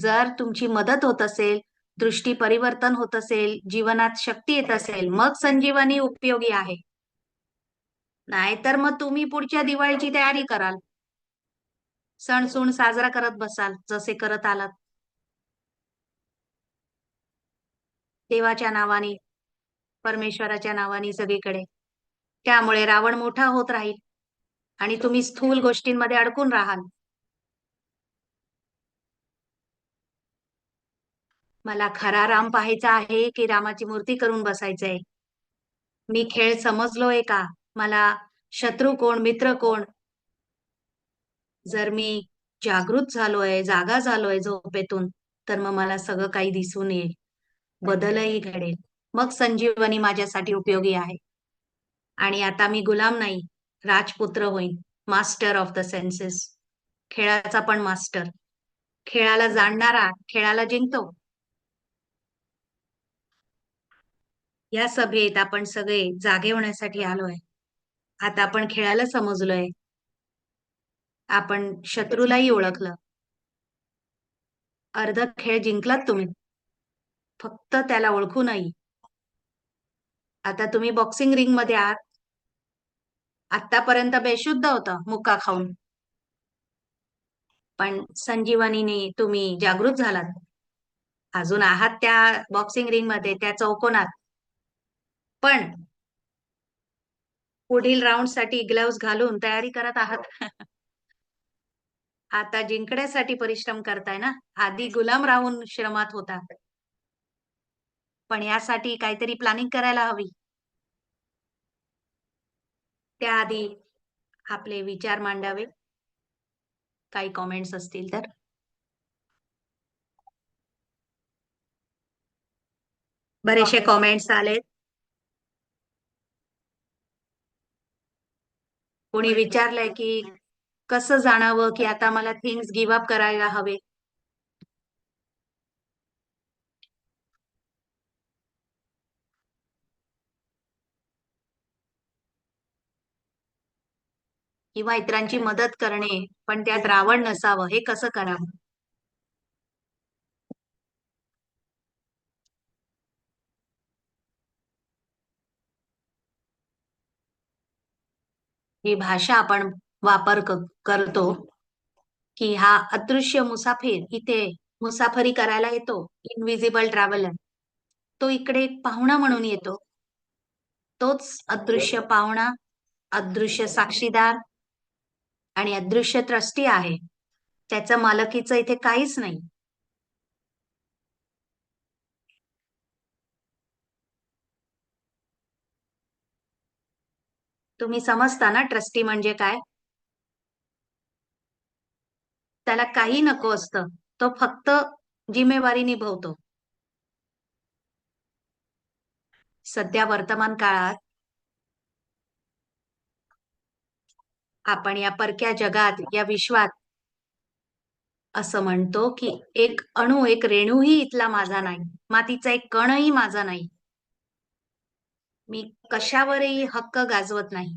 जर तुमची मदत होत असेल, दृष्टी परिवर्तन होत असेल, जीवनात शक्ती येत असेल, मग संजीवनी उपयोगी आहे. नाहीतर मग तुम्ही पुढच्या दिवाळीची तयारी कराल. सण-सून साजरा करत बसाल, जसे करत आलात. देवाच्या नावाने, परमेश्वराच्या नावाने सगळीकडे. त्यामुळे रावण मोठा होत राहील आणि तुम्ही स्थूल गोष्टींमध्ये अडकून राहाल. मला खरा राम पाहायचा आहे की रामाची मूर्ती करून बसायचंय? मी खेळ समजलोय का? मला शत्रू कोण, मित्र कोण? जर मी जागृत झालोय, जागा झालोय झोपेतून, तर मग मला सगळं काही दिसून येईल, बदलही घडेल. मग संजीवनी माझ्यासाठी उपयोगी आहे. आणि आता मी गुलाम नाही, राजपुत्र होईन, मास्टर ऑफ द सेन्सेस, खेळाचा पण मास्टर. खेळाला जाणणारा खेळाला जिंकतो. या सभेत आपण सगळे जागे होण्यासाठी आलोय. आता आपण खेळाला समजलोय. आपण शत्रूलाही ओळखलं. अर्ध खेळ जिंकलात तुम्ही. फक्त त्याला ओळखू नाही. आता तुम्ही बॉक्सिंग रिंग मध्ये आहात. आतापर्यंत बेशुद्ध होता मुक्का खाऊन. पण संजीवनीने तुम्ही जागृत झालात. अजून आहात त्या बॉक्सिंग रिंग मध्ये, त्या चौकोनात. पण पुढील राऊंड साठी ग्लव्स घालून तयारी करत आहात. आता जिंकण्यासाठी परिश्रम करताय ना. आधी गुलाम राहून श्रमात होता. पण यासाठी काहीतरी प्लॅनिंग करायला हवी. त्याआधी आपले विचार मांडावे. काही कॉमेंट्स असतील तर. बरेचसे कॉमेंट्स आलेत. कोणी विचारलंय की कसं जाणावं की आता मला थिंग्स गिव्ह अप करायला हवे. किंवा इतरांची मदत करणे, पण त्यात रावण नसावं, हे कसं करावं. ही भाषा आपण करतो की हा अदृश्य मुसाफिर इथे मुसाफरी करायला येतो, इनविजिबल ट्रॅव्हलर. तो इकडे एक पाहुणा म्हणून येतो. तोच अदृश्य पाहुणा, अदृश्य साक्षीदार आणि अदृश्य ट्रस्टी आहे. त्याचं मालकीचं इथे काहीच नाही. तुम्ही समजता ना ट्रस्टी म्हणजे काय. त्याला काही नको असतं. तो फक्त जिम्मेवारी निभवतो. सध्या वर्तमान काळात आपण या परक्या जगात, या विश्वात असं म्हणतो की एक अणू, एक रेणूही इथला माझा नाही, मातीचा एक कणही माझा नाही. मी कशावरही हक्क गाजवत नाही.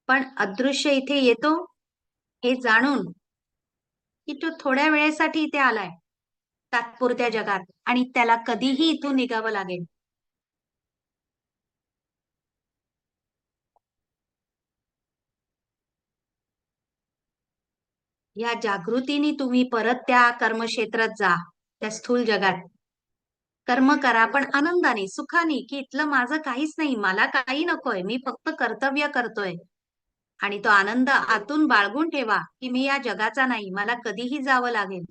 पण अदृश्य इथे येतो हे जाणून की तो थोड्या वेळेसाठी इथे आलाय, तात्पुरत्या जगात, आणि त्याला कधीही इथून निघावं लागेल. या जागृतीने तुम्ही परत त्या कर्मक्षेत्रात जा, त्या स्थूल जगात. कर्म करा, पण आनंदाने, सुखाने, की इथलं माझं काहीच नाही, मला काही नकोय, मी फक्त कर्तव्य करतोय. आणि तो आनंद आतून बाळगून ठेवा की मी या जगाचा नाही, मला कधीही जावं लागेल.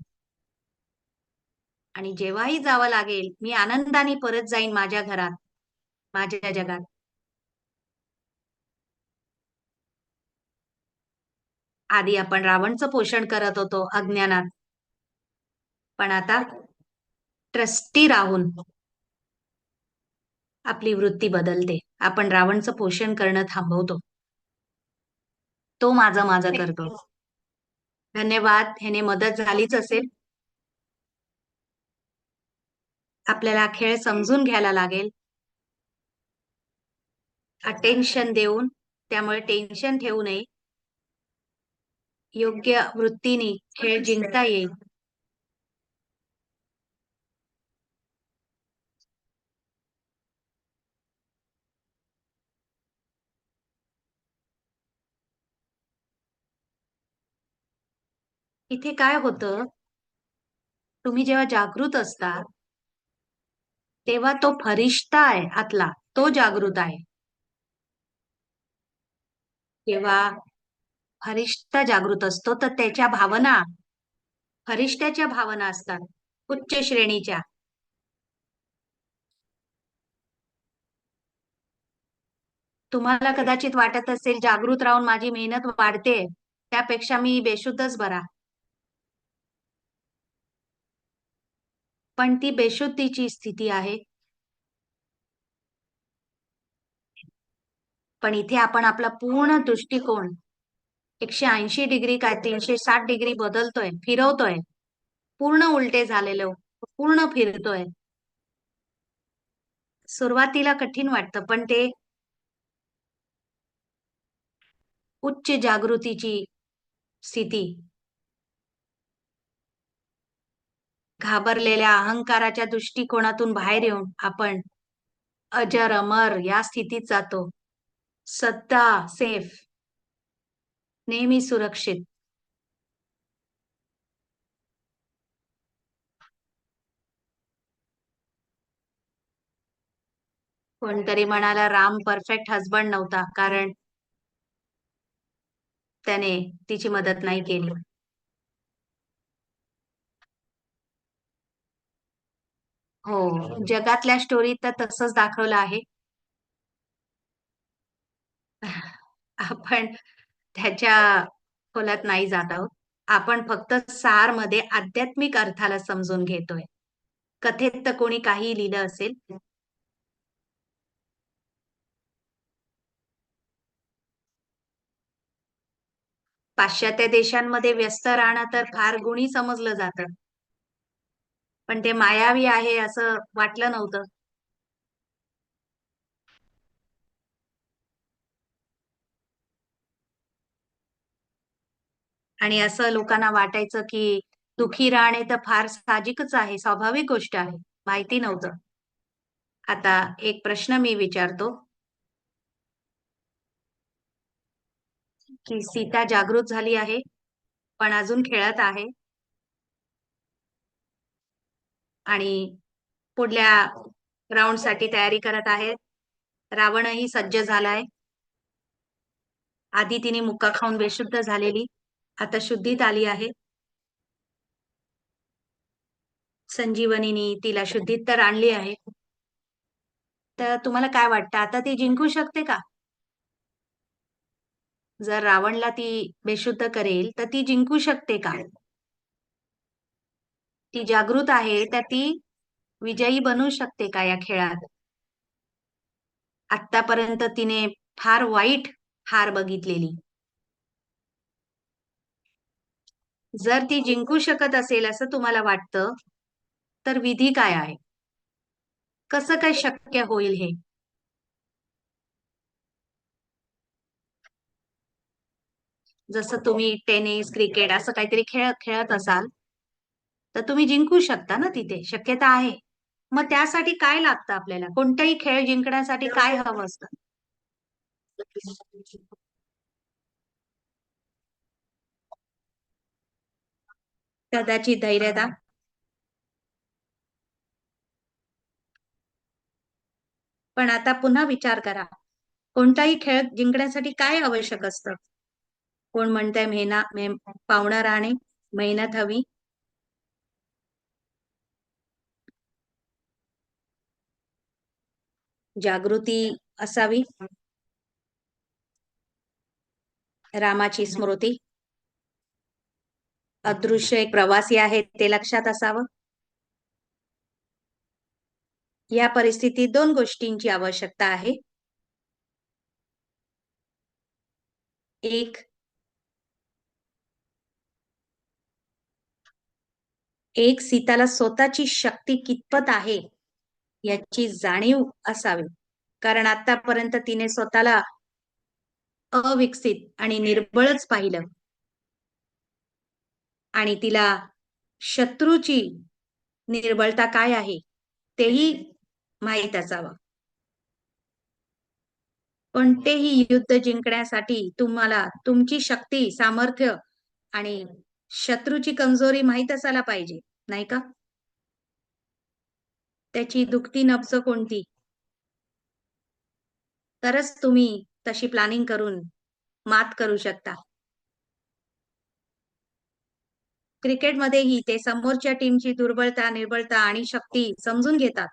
आणि जेव्हाही जावं लागेल, मी आनंदाने परत जाईन माझ्या घरात, माझ्या जगात. आधी आपण रावणचं पोषण करत होतो अज्ञानात, पण आता ट्रस्टी राहून आपली वृत्ती बदलते. आपण रावणचं पोषण करणं थांबवतो. तो माझं माझं करतो. धन्यवाद. ह्याने मदत झालीच असेल. आपल्याला खेळ समजून घ्यायला लागेल, अटेन्शन देऊन. त्यामुळे टेन्शन ठेवू नये. योग्य वृत्तीने खेळ जिंकता येईल. इथे काय होतं, तुम्ही जेव्हा जागृत असता तेव्हा तो फरिश्ता आहे आतला, तो जागृत आहे. जेव्हा फरिश्ता जागृत असतो तर त्याच्या भावना फरिश्त्याच्या भावना असतात, उच्च श्रेणीच्या. तुम्हाला कदाचित वाटत असेल जागृत राहून माझी मेहनत वाढते, त्यापेक्षा मी बेशुद्धच बरा. पण ती बेशुद्धीची स्थिती आहे. पण इथे आपण आपला पूर्ण दृष्टिकोन 180 डिग्री काय 360 डिग्री बदलतोय, फिरवतोय. पूर्ण उलटे झालेलो, पूर्ण फिरतोय. सुरुवातीला कठीण वाटतं, पण ते उच्च जागृतीची स्थिती. घाबरलेल्या अहंकाराच्या दृष्टिकोनातून बाहेर येऊन आपण अजर अमर या स्थितीत जातो. सत्ता सेफ, नेहमी सुरक्षित. कोणतरी म्हणाला राम परफेक्ट हजबंड नव्हता, कारण त्याने तिची मदत नाही केली. हो, जगातल्या स्टोरीत तर तसंच दाखवलं आहे. आपण त्याच्या खोलात नाही जात आहोत. आपण फक्त सारमध्ये आध्यात्मिक अर्थाला समजून घेतोय. कथेत तर कोणी काही लिहिलं असेल. पाश्चात्य देशांमध्ये व्यस्त राहणं तर फार गुणी समजलं जातं. पण ते मायावी आहे असं वाटलं नव्हतं. आणि असं लोकांना वाटायचं की दुःखी राहणे तर फार साहजिकच आहे, स्वाभाविक गोष्ट आहे. माहिती नव्हतं. आता एक प्रश्न मी विचारतो, की सीता जागृत झाली आहे, पण अजून खेळत आहे आणि पुढल्या राउंडसाठी तयारी करत आहे. रावणही सज्ज झालाय. आधी तिने मुक्का खाऊन बेशुद्ध झालेली, आता शुद्धीत आली आहे. संजीवनीनी तिला शुद्धीत तर आणली आहे. तर तुम्हाला काय वाटतं, आता ती जिंकू शकते का? जर रावणला ती बेशुद्ध करेल, तर ती जिंकू शकते का? ती जागृत आहे, तर ती विजयी बनू शकते का या खेळात? आतापर्यंत तिने फार वाईट हार बघितलेली. जर ती जिंकू शकत असेल असं तुम्हाला वाटतं, तर विधी काय आहे? कसं काय शक्य होईल हे? जसं तुम्ही टेनिस, क्रिकेट असं काहीतरी खेळ खेळत असाल, तर तुम्ही जिंकू शकता ना तिथे, शक्यता आहे. मग त्यासाठी काय लागतं आपल्याला? कोणताही खेळ जिंकण्यासाठी काय हवं असतं? कदाचित धैर्यता. पण आता पुन्हा विचार करा. कोणताही खेळ जिंकण्यासाठी काय आवश्यक असतं? कोण म्हणतंय पावणं राहणे, मेहनत हवी, जागृती असावी, रामाची स्मृती, अदृश्य एक प्रवासी आहे ते लक्षात असावं. या परिस्थितीत दोन गोष्टींची आवश्यकता आहे. एक, एक सीताला स्वतःची शक्ती कितपत आहे याची जाणीव असावी. कारण आतापर्यंत तिने स्वतःला अविकसित आणि निर्बळच पाहिलं, आणि तिला शत्रूची निर्बळता काय आहे तेही माहीत असावं. कोणतेही युद्ध जिंकण्यासाठी तुम्हाला तुमची शक्ती, सामर्थ्य आणि शत्रूची कमजोरी माहीत असायला पाहिजे, नाही का? त्याची दुखती नब्ज कोणती, तरच तुम्ही तशी प्लॅनिंग करून मात करू शकता. क्रिकेटमध्येही ते समोरच्या टीमची दुर्बलता, निर्बलता आणि शक्ती समजून घेतात.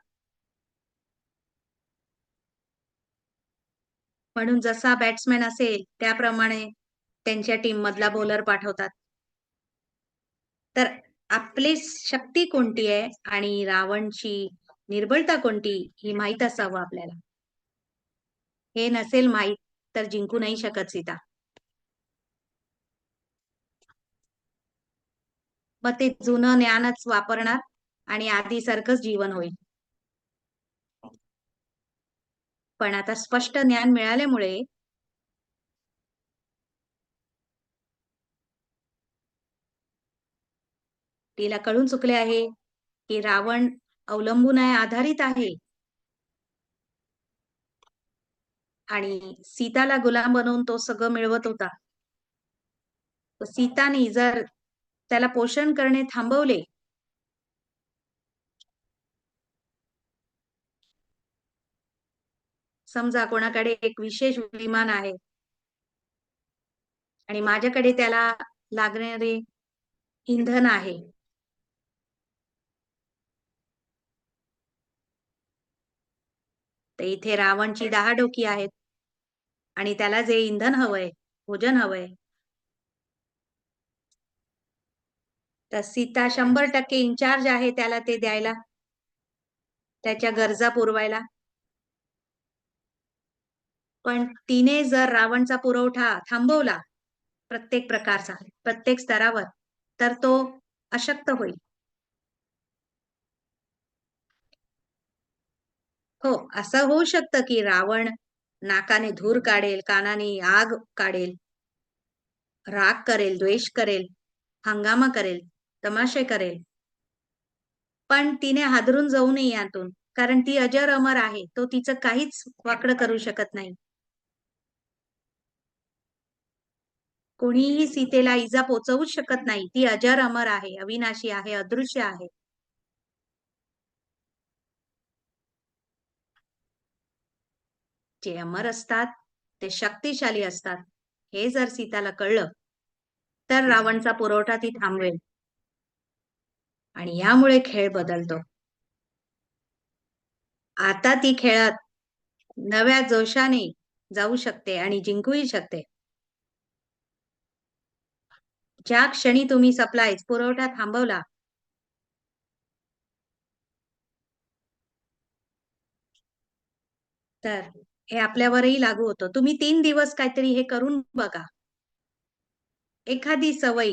म्हणून जसा बॅट्समॅन असेल त्याप्रमाणे त्यांच्या टीम मधला बॉलर पाठवतात. तर आपली शक्ती कोणती आहे आणि रावणची निर्बलता कोणती ही माहित असावं आपल्याला. हे नसेल माहित तर जिंकू नाही शकत सीता. मग ते जुनं ज्ञानच वापरणार आणि आधी सारखंच जीवन होईल. पण आता स्पष्ट ज्ञान मिळाल्यामुळे तिला कळून चुकले आहे की रावण अवलंबून आहे, आधारित आहे आणि सीताला गुलाम बनवून तो सगळं मिळवत होता. तर सीताने जर त्याला पोषण करणे थांबवले, समजा कोणाकडे एक विशेष विमान आहे आणि माझ्याकडे त्याला लागणारे इंधन आहे, तर इथे रावणची 10 डोकी आहेत आणि त्याला जे इंधन हवंय, भोजन हवंय, तर सीता 100% इन्चार्ज आहे त्याला ते द्यायला, त्याच्या गरजा पुरवायला. पण तिने जर रावणचा पुरवठा थांबवला प्रत्येक प्रकारचा, प्रत्येक स्तरावर, तर तो अशक्त होईल. हो, असं होऊ शकतं की रावण नाकाने धूर काढेल, कानाने आग काढेल, राग करेल, द्वेष करेल, हंगामा करेल, तमाशे करेल. पण तिने हादरून जाऊ नये यातून, कारण ती अजर अमर आहे. तो तिचं काहीच वाकडं करू शकत नाही. कोणीही सीतेला इजा पोचवूच शकत नाही. ती अजर अमर आहे, अविनाशी आहे, अदृश्य आहे. जे अमर असतात ते शक्तिशाली असतात. हे जर सीताला कळलं तर रावणचा पुरवठा ती थांबवेल आणि यामुळे खेळ बदलतो. आता ती खेळात नव्या जोशाने जाऊ शकते आणि जिंकूही शकते. ज्या क्षणी तुम्ही सप्लाय पुरवठा थांबवला, तर हे आपल्यावरही लागू होतं. तुम्ही 3 दिवस काहीतरी हे करून बघा. एखादी सवय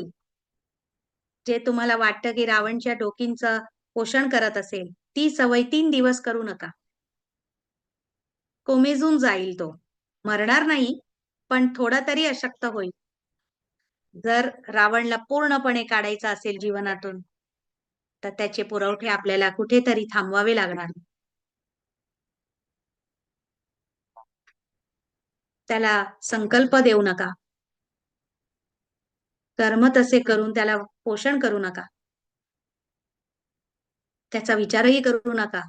जे तुम्हाला वाटतं की रावणच्या डोकींचं पोषण करत असेल, ती सवय 3 दिवस करू नका. कोमेजून जाईल तो. मरणार नाही, पण थोडा तरी अशक्त होईल. जर रावणला पूर्णपणे काढायचा असेल जीवनातून, तर त्याचे पुरवठे आपल्याला कुठेतरी थांबवावे लागणार. त्याला संकल्प देऊ नका. कर्म तसे करून त्याला पोषण करू नका. त्याचा विचारही करू नका.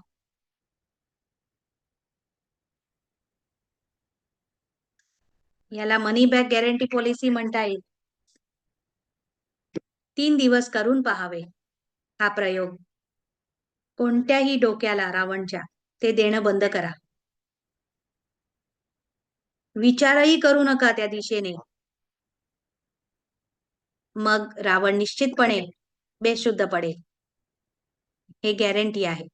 याला मनी बॅक गॅरंटी पॉलिसी म्हणता येईल. 3 दिवस करून पहावे हा प्रयोग. कोणत्याही डोक्याला रावणच्या ते देणं बंद करा. विचारही करू नका त्या दिशेने. मग रावण निश्चितपणे बेशुद्ध पडेल. हे गॅरंटी आहे.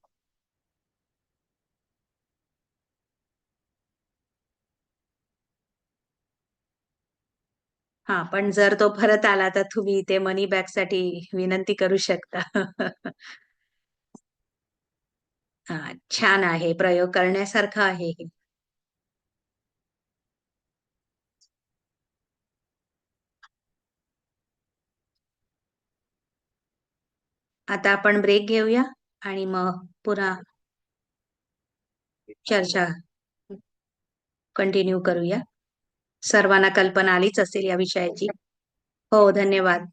हा, पण जर तो परत आला तर तुम्ही ते मनी बॅक साठी विनंती करू शकता. हा, छान आहे. प्रयोग करण्यासारखं आहे हे. आता आपण ब्रेक घेऊया आणि मग पुन्हा चर्चा कंटिन्यू करूया. सर्वांना कल्पना आलीच असेल या विषयाची. हो, धन्यवाद.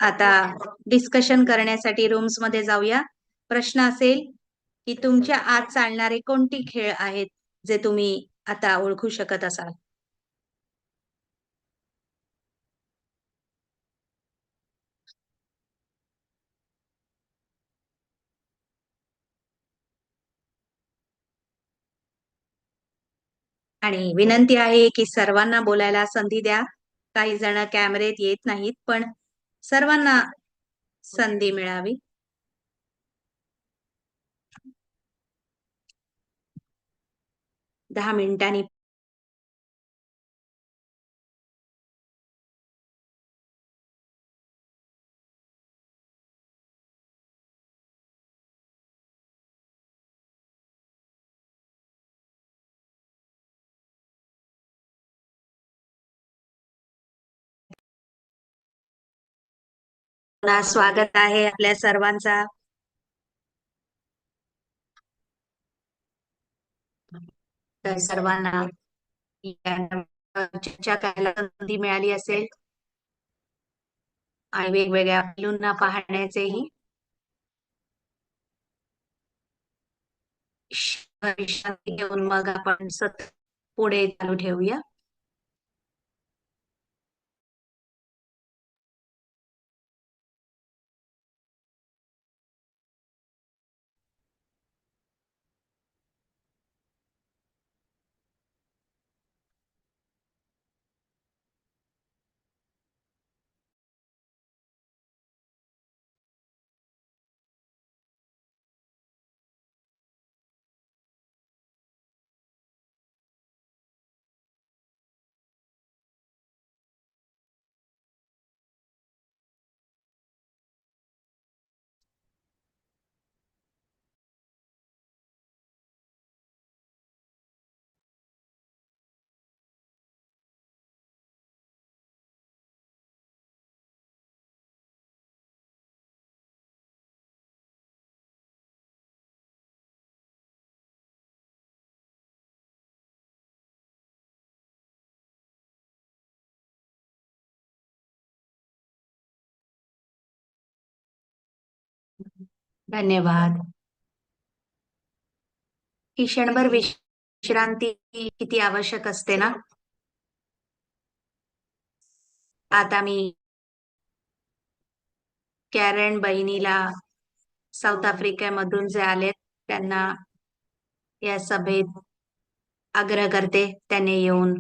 आता डिस्कशन करण्यासाठी रूम्स मध्ये जाऊया. प्रश्न असेल की तुमच्या आत चालणारे कोणती खेळ आहेत जे तुम्ही आता ओळखू शकत असाल. आणि विनंती आहे की सर्वांना बोलायला संधी द्या. काही जण कॅमेरेत येत नाहीत, पण सर्वांना संधी मिळावी. 10 मिनिटांनी पुन्हा स्वागत आहे आपल्या सर्वांचा. तर सर्वांना चर्चा करायला संधी मिळाली असेल आणि वेगवेगळ्या पैलूंना पाहण्याचेही. विश्रांती घेऊन मग आपण पुढे चालू ठेवूया. धन्यवाद. ही क्षणभर विश्रांती किती आवश्यक असते ना. आता मी कॅरन बहिणीला साऊथ आफ्रिकेमधून जे आलेत त्यांना या सभेत आग्रह करते त्यांनी येऊन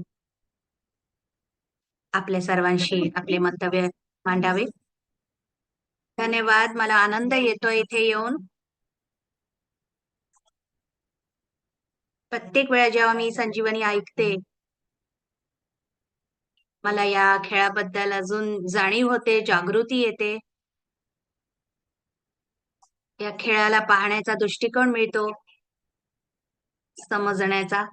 आपल्या सर्वांशी आपले मंतव्य मांडावे. धन्यवाद. मला आनंद येतो इथे येऊन. प्रत्येक वेळा जेव्हा मी संजीवनी ऐकते मला या खेळाबद्दल अजून जाणीव होते, जागृती येते. या खेळाला पाहण्याचा दृष्टिकोन मिळतो, समजण्याचा.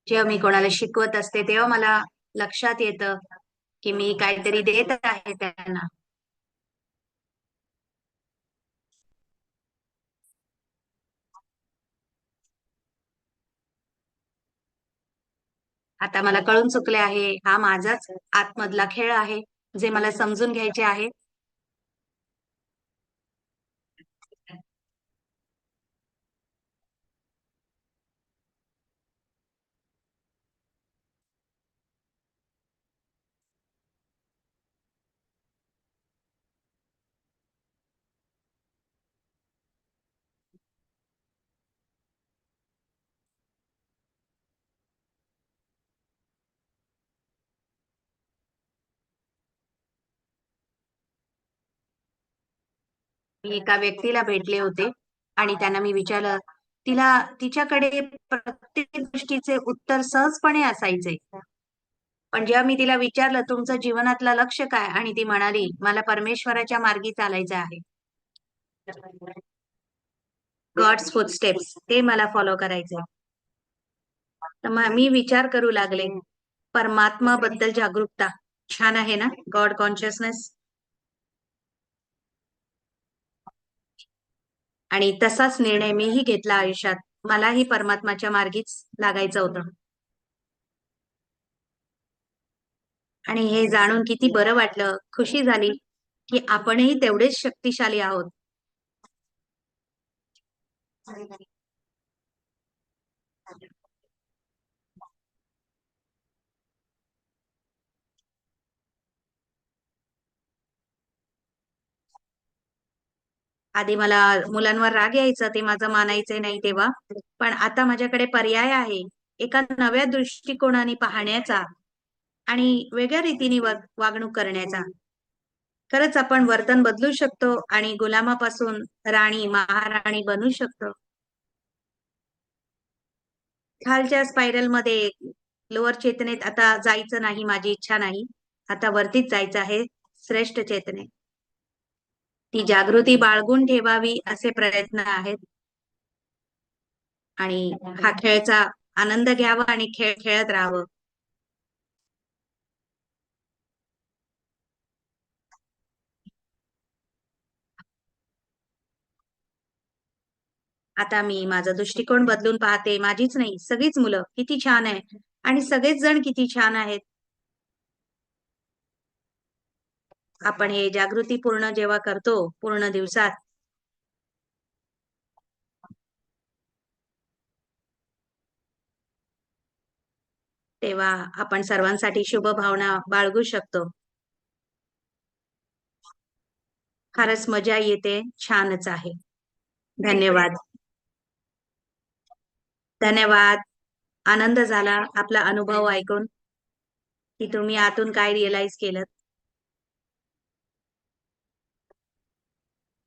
जेव्हा मी कोणाला शिकवत असते तेव्हा मला लक्षात येतं की मी काहीतरी देत आहे त्यांना. आता मला कळून चुकले आहे, हा माझाच आतमधला खेळ आहे जे मला समजून घ्यायचे आहे. मी एका व्यक्तीला भेटले होते आणि त्यांना मी विचारलं, तिच्याकडे प्रत्येक गोष्टीचे उत्तर सहजपणे असायचे. पण जेव्हा मी तिला विचारलं तुमचं जीवनातलं लक्ष काय, आणि ती म्हणाली मला परमेश्वराच्या मार्गी चालायचं आहे. गॉड्स फुटस्टेप्स ते मला फॉलो करायचे. तर मग मी विचार करू लागले, परमात्मा बद्दल जागरूकता छान आहे ना, गॉड कॉन्शियसनेस. आणि तसाच निर्णय मीही घेतला आयुष्यात. मलाही परमात्माच्या मार्गीच लागायचं होतं. आणि हे जाणून किती बरं वाटलं, खुशी झाली की आपणही तेवढेच शक्तिशाली आहोत. आधी मला मुलांवर राग यायचा, ते माझं मानायचं नाही तेव्हा. पण आता माझ्याकडे पर्याय आहे. एका नव्या दृष्टिकोनाने पाहण्याचा आणि वेगळ्या रीतीने वागणूक करण्याचा. खरंच आपण वर्तन बदलू शकतो आणि गुलामापासून राणी, महाराणी बनू शकतो. खालच्या स्पायरल मध्ये, लोअर चेतनेत आता जायचं नाही, माझी इच्छा नाही. आता वरतीच जायचं आहे, श्रेष्ठ चेतने. ती जागृती बाळगून ठेवावी असे प्रयत्न आहेत. आणि हा खेळचा आनंद घ्यावा आणि खेळ खेळत राहावं. आता मी माझा दृष्टिकोन बदलून पाहते. माझीच नाही, सगळीच मुलं किती छान आहे आणि सगळेच जण किती छान आहेत. आपण हे जागृती पूर्ण जेव्हा करतो पूर्ण दिवसात, तेव्हा आपण सर्वांसाठी शुभ भावना बाळगू शकतो. फारच मजा येते, छानच आहे. धन्यवाद. धन्यवाद. आनंद झाला आपला अनुभव ऐकून, की तुम्ही आतून काय रिअलाइज केलं.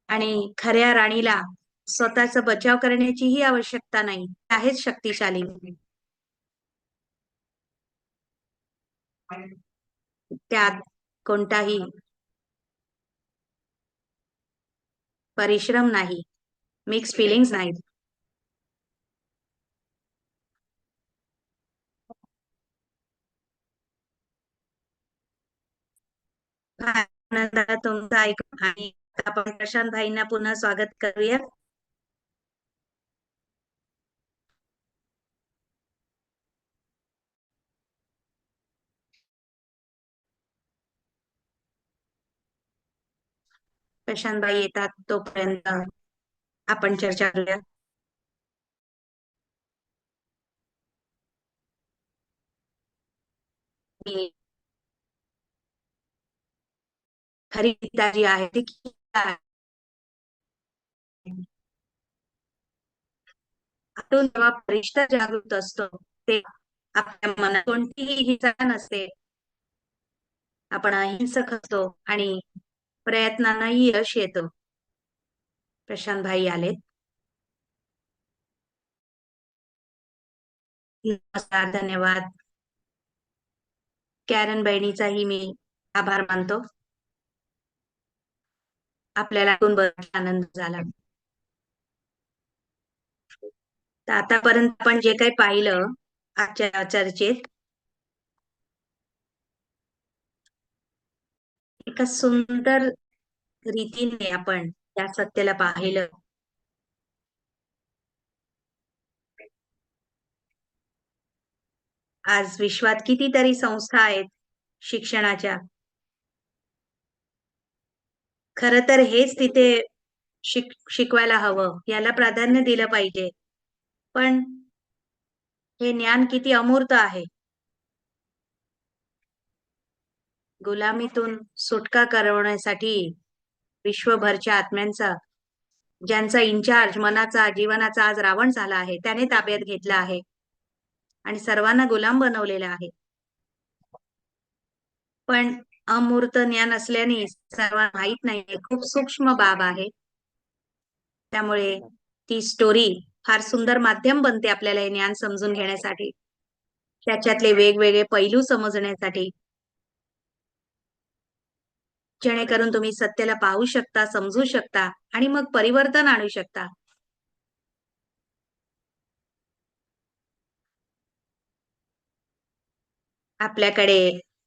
आणि खऱ्या राणीला स्वतःचा बचाव करण्याचीही आवश्यकता नाही, आहेच शक्तिशाली. त्यात कोणताही परिश्रम नाही, मिक्स फिलिंग्स नाहीत. आनंद झाला तुमचं ऐकून. आणि आपण प्रशांत भाईंना पुन्हा स्वागत करूया. प्रशांत भाई येतात तोपर्यंत आपण चर्चा करूया. मी खरी गीता जी आहे ती गीता आहे. आतून जेव्हा परिष्ठ जागृत असतो, ते आपल्या मनात कोणतीही हिंसा नसते. आपण अहिंसक असतो आणि प्रयत्नांनाही यश येतं. प्रशांत भाई आले. नमस्कार, धन्यवाद. कॅरन बहिणीचाही मी आभार मानतो. आपल्याला ऐकून बरं आनंद झाला. तर आतापर्यंत आपण जे काही पाहिलं आजच्या चर्चेत, एका सुंदर रीतीने आपण त्या सत्याला पाहिलं. आज विश्वात कितीतरी संस्था आहेत शिक्षणाच्या. खरं तर हेच तिथे शिकवायला हवं, याला प्राधान्य दिलं पाहिजे. पण हे ज्ञान किती अमूर्त आहे. गुलामीतून सुटका करवण्यासाठी विश्वभरच्या आत्म्यांचा, ज्यांचा इन्चार्ज मनाचा, जीवनाचा आज रावण झाला आहे, त्याने ताब्यात घेतला आहे आणि सर्वांना गुलाम बनवलेला आहे. पण अमूर्त ज्ञान असल्याने सर्वांना माहित नाहीये, खूप सूक्ष्म बाब आहे. त्यामुळे ती स्टोरी फार सुंदर माध्यम बनते आपल्याला हे ज्ञान समजून घेण्यासाठी, त्याच्यातले वेगवेगळे पैलू समजण्यासाठी, जेणेकरून तुम्ही सत्याला पाहू शकता, समजू शकता आणि मग परिवर्तन आणू शकता. आपल्याकडे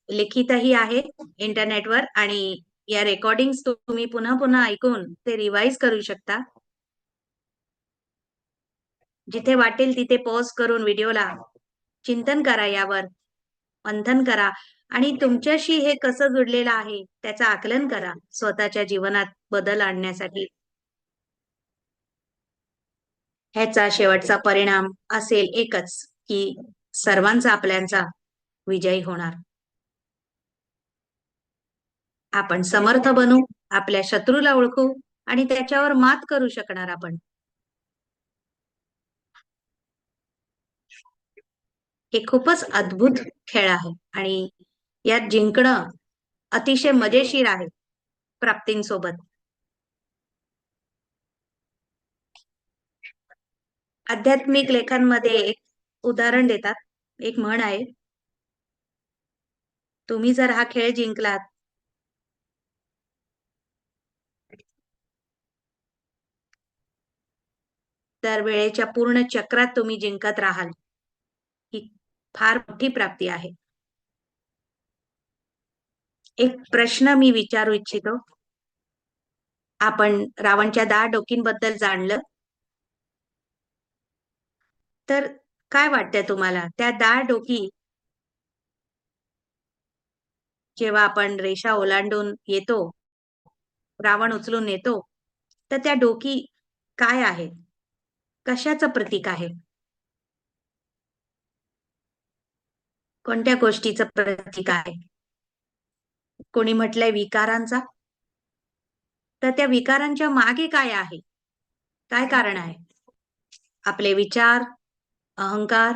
लिखितही आहे इंटरनेटवर आणि या रेकॉर्डिंग तुम्ही पुन्हा पुन्हा ऐकून ते रिवाइज करू शकता. जिथे वाटेल तिथे पॉज करून व्हिडिओला चिंतन करा, यावर मंथन करा आणि तुमच्याशी हे कसं जुडलेलं आहे त्याचं आकलन करा स्वतःच्या जीवनात बदल आणण्यासाठी. ह्याचा शेवटचा परिणाम असेल एकच, की सर्वांचा आपल्यांचा विजय होणार. आपण समर्थ बनू, आपल्या शत्रूला ओळखू आणि त्याच्यावर मात करू शकणार आपण. हे खूपच अद्भुत खेळ आहे आणि यात जिंकणं अतिशय मजेशीर आहे प्राप्तींसोबत. आध्यात्मिक लेखांमध्ये एक उदाहरण देतात. एक म्हण आहे, तुम्ही जर हा खेळ जिंकलात तर वेळेच्या पूर्ण चक्रात तुम्ही जिंकत राहाल. ही फार मोठी प्राप्ती आहे. एक प्रश्न मी विचारू इच्छितो. आपण रावणच्या 10 डोकींबद्दल जाणलं, तर काय वाटतंय तुम्हाला त्या 10 डोकी जेव्हा आपण रेषा ओलांडून येतो, रावण उचलून नेतो, तर त्या डोकी काय आहेत? कशाचं प्रतीक आहे? कोणत्या गोष्टीचं प्रतीक आहे? कोणी म्हटलंय विकारांचा? तर त्या विकारांच्या मागे काय आहे? काय कारण आहे? आपले विचार, अहंकार.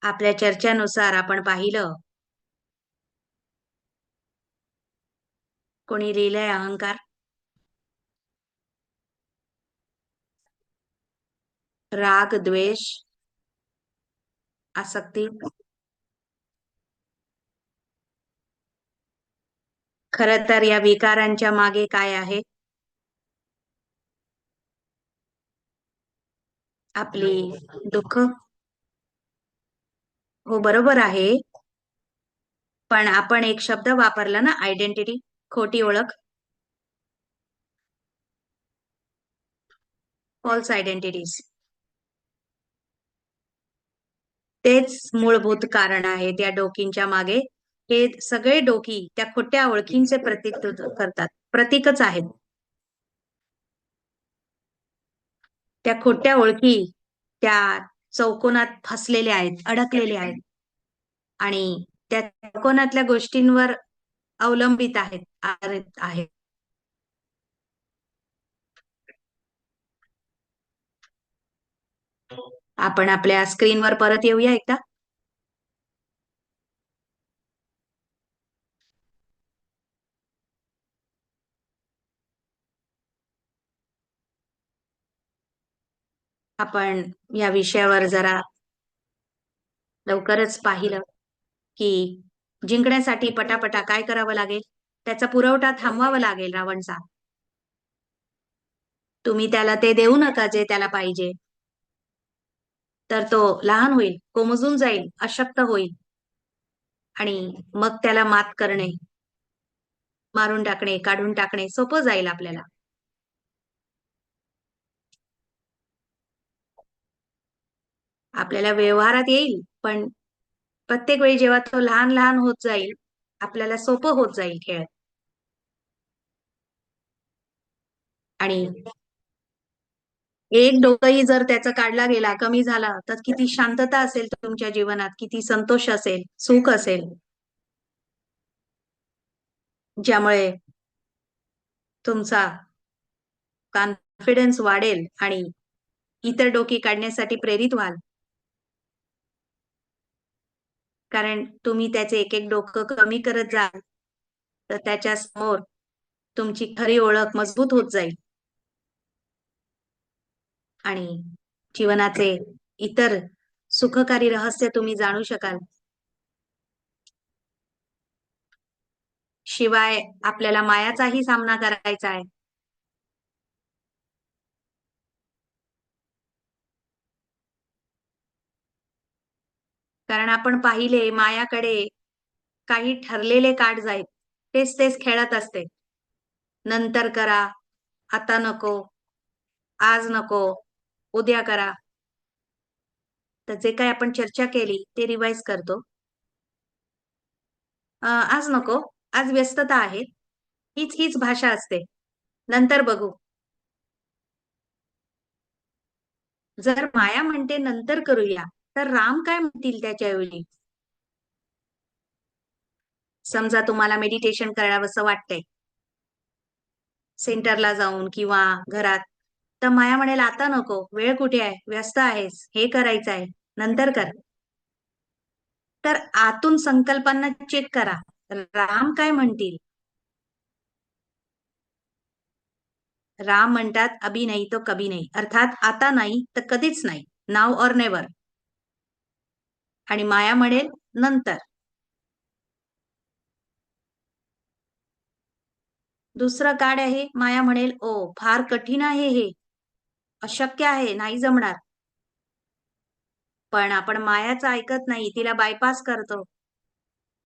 आपल्या चर्चेनुसार आपण पाहिलं, कोणी लिहिलंय अहंकार, राग, द्वेष, आसक्ती. खरं तर या विकारांच्या मागे काय आहे? आपली दुःख. हो, बरोबर आहे. पण आपण एक शब्द वापरला ना, आयडेंटिटी, खोटी ओळख, फॉल्स आयडेंटिटीज. तेच मूलभूत कारण आहे त्या डोकींच्या मागे. हे सगळे डोकी त्या खोट्या ओळखींचे प्रतिनिधित्व करतात, प्रतीकच आहेत. त्या खोट्या ओळखी त्या चौकोनात फसलेल्या आहेत, अडकलेल्या आहेत आणि त्या चौकोनातल्या गोष्टींवर अवलंबित आहेत, आधारित आहेत. आपण आपल्या स्क्रीनवर परत येऊया एकदा. आपण या विषयावर जरा लवकरच पाहिलं की जिंकण्यासाठी पटापटा काय करावं लागेल? त्याचा पुरवठा थांबवावा लागेल रावणचा. तुम्ही त्याला ते देऊ नका जे त्याला पाहिजे. तर तो लहान होईल, कोमजून जाईल, अशक्त होईल आणि मग त्याला मात करणे, मारून टाकणे, काढून टाकणे सोपं जाईल आपल्याला. आपल्याला व्यवहारात येईल, पण प्रत्येक वेळी जेव्हा तो लहान लहान होत जाईल, आपल्याला सोपं होत जाईल खेळ. आणि एक डोकंही जर त्याचा काढला गेला, कमी झाला, तर किती शांतता असेल तुमच्या जीवनात, किती संतोष असेल, सुख असेल, ज्यामुळे तुमचा कॉन्फिडन्स वाढेल आणि इतर डोकी काढण्यासाठी प्रेरित व्हाल. कारण तुम्ही त्याचे एक एक डोकं कमी करत जाल, तर त्याच्या समोर तुमची खरी ओळख मजबूत होत जाईल आणि जीवनाचे इतर सुखकारी रहस्य तुम्ही जाणू शकाल. शिवाय आपल्याला मायाचाही सामना करायचा आहे. कारण आपण पाहिले मायाकडे काही ठरलेले कार्ड आहेत. तेच तेच खेळत असते. नंतर करा, आता नको, आज नको, उद्या करा. तर जे काही आपण चर्चा केली ते रिवाइज करतो. आज नको, आज व्यस्तता आहे. हीच हीच भाषा असते. नंतर बघू. जर माया म्हणते नंतर करूया, तर राम काय म्हणतील त्याच्याऐवजी? समजा तुम्हाला मेडिटेशन करावंसं वाटतंय सेंटरला जाऊन किंवा घरात, तर माया म्हणेल आता नको, वेळ कुठे आहे, व्यस्त आहेस, हे करायचं आहे, नंतर कर. तर आतून संकल्पांना चेक करा, राम काय म्हणतील. राम म्हणतात अभी नाही तो कभी नाही, अर्थात आता नाही तर कधीच नाही, नाव और नेवर. आणि माया म्हणेल नंतर. दुसरं कार्ड आहे, माया म्हणेल ओ फार कठीण आहे हे, अशक्य आहे, नाही जमणार. पण आपण मायाचं ऐकत नाही, तिला बायपास करतो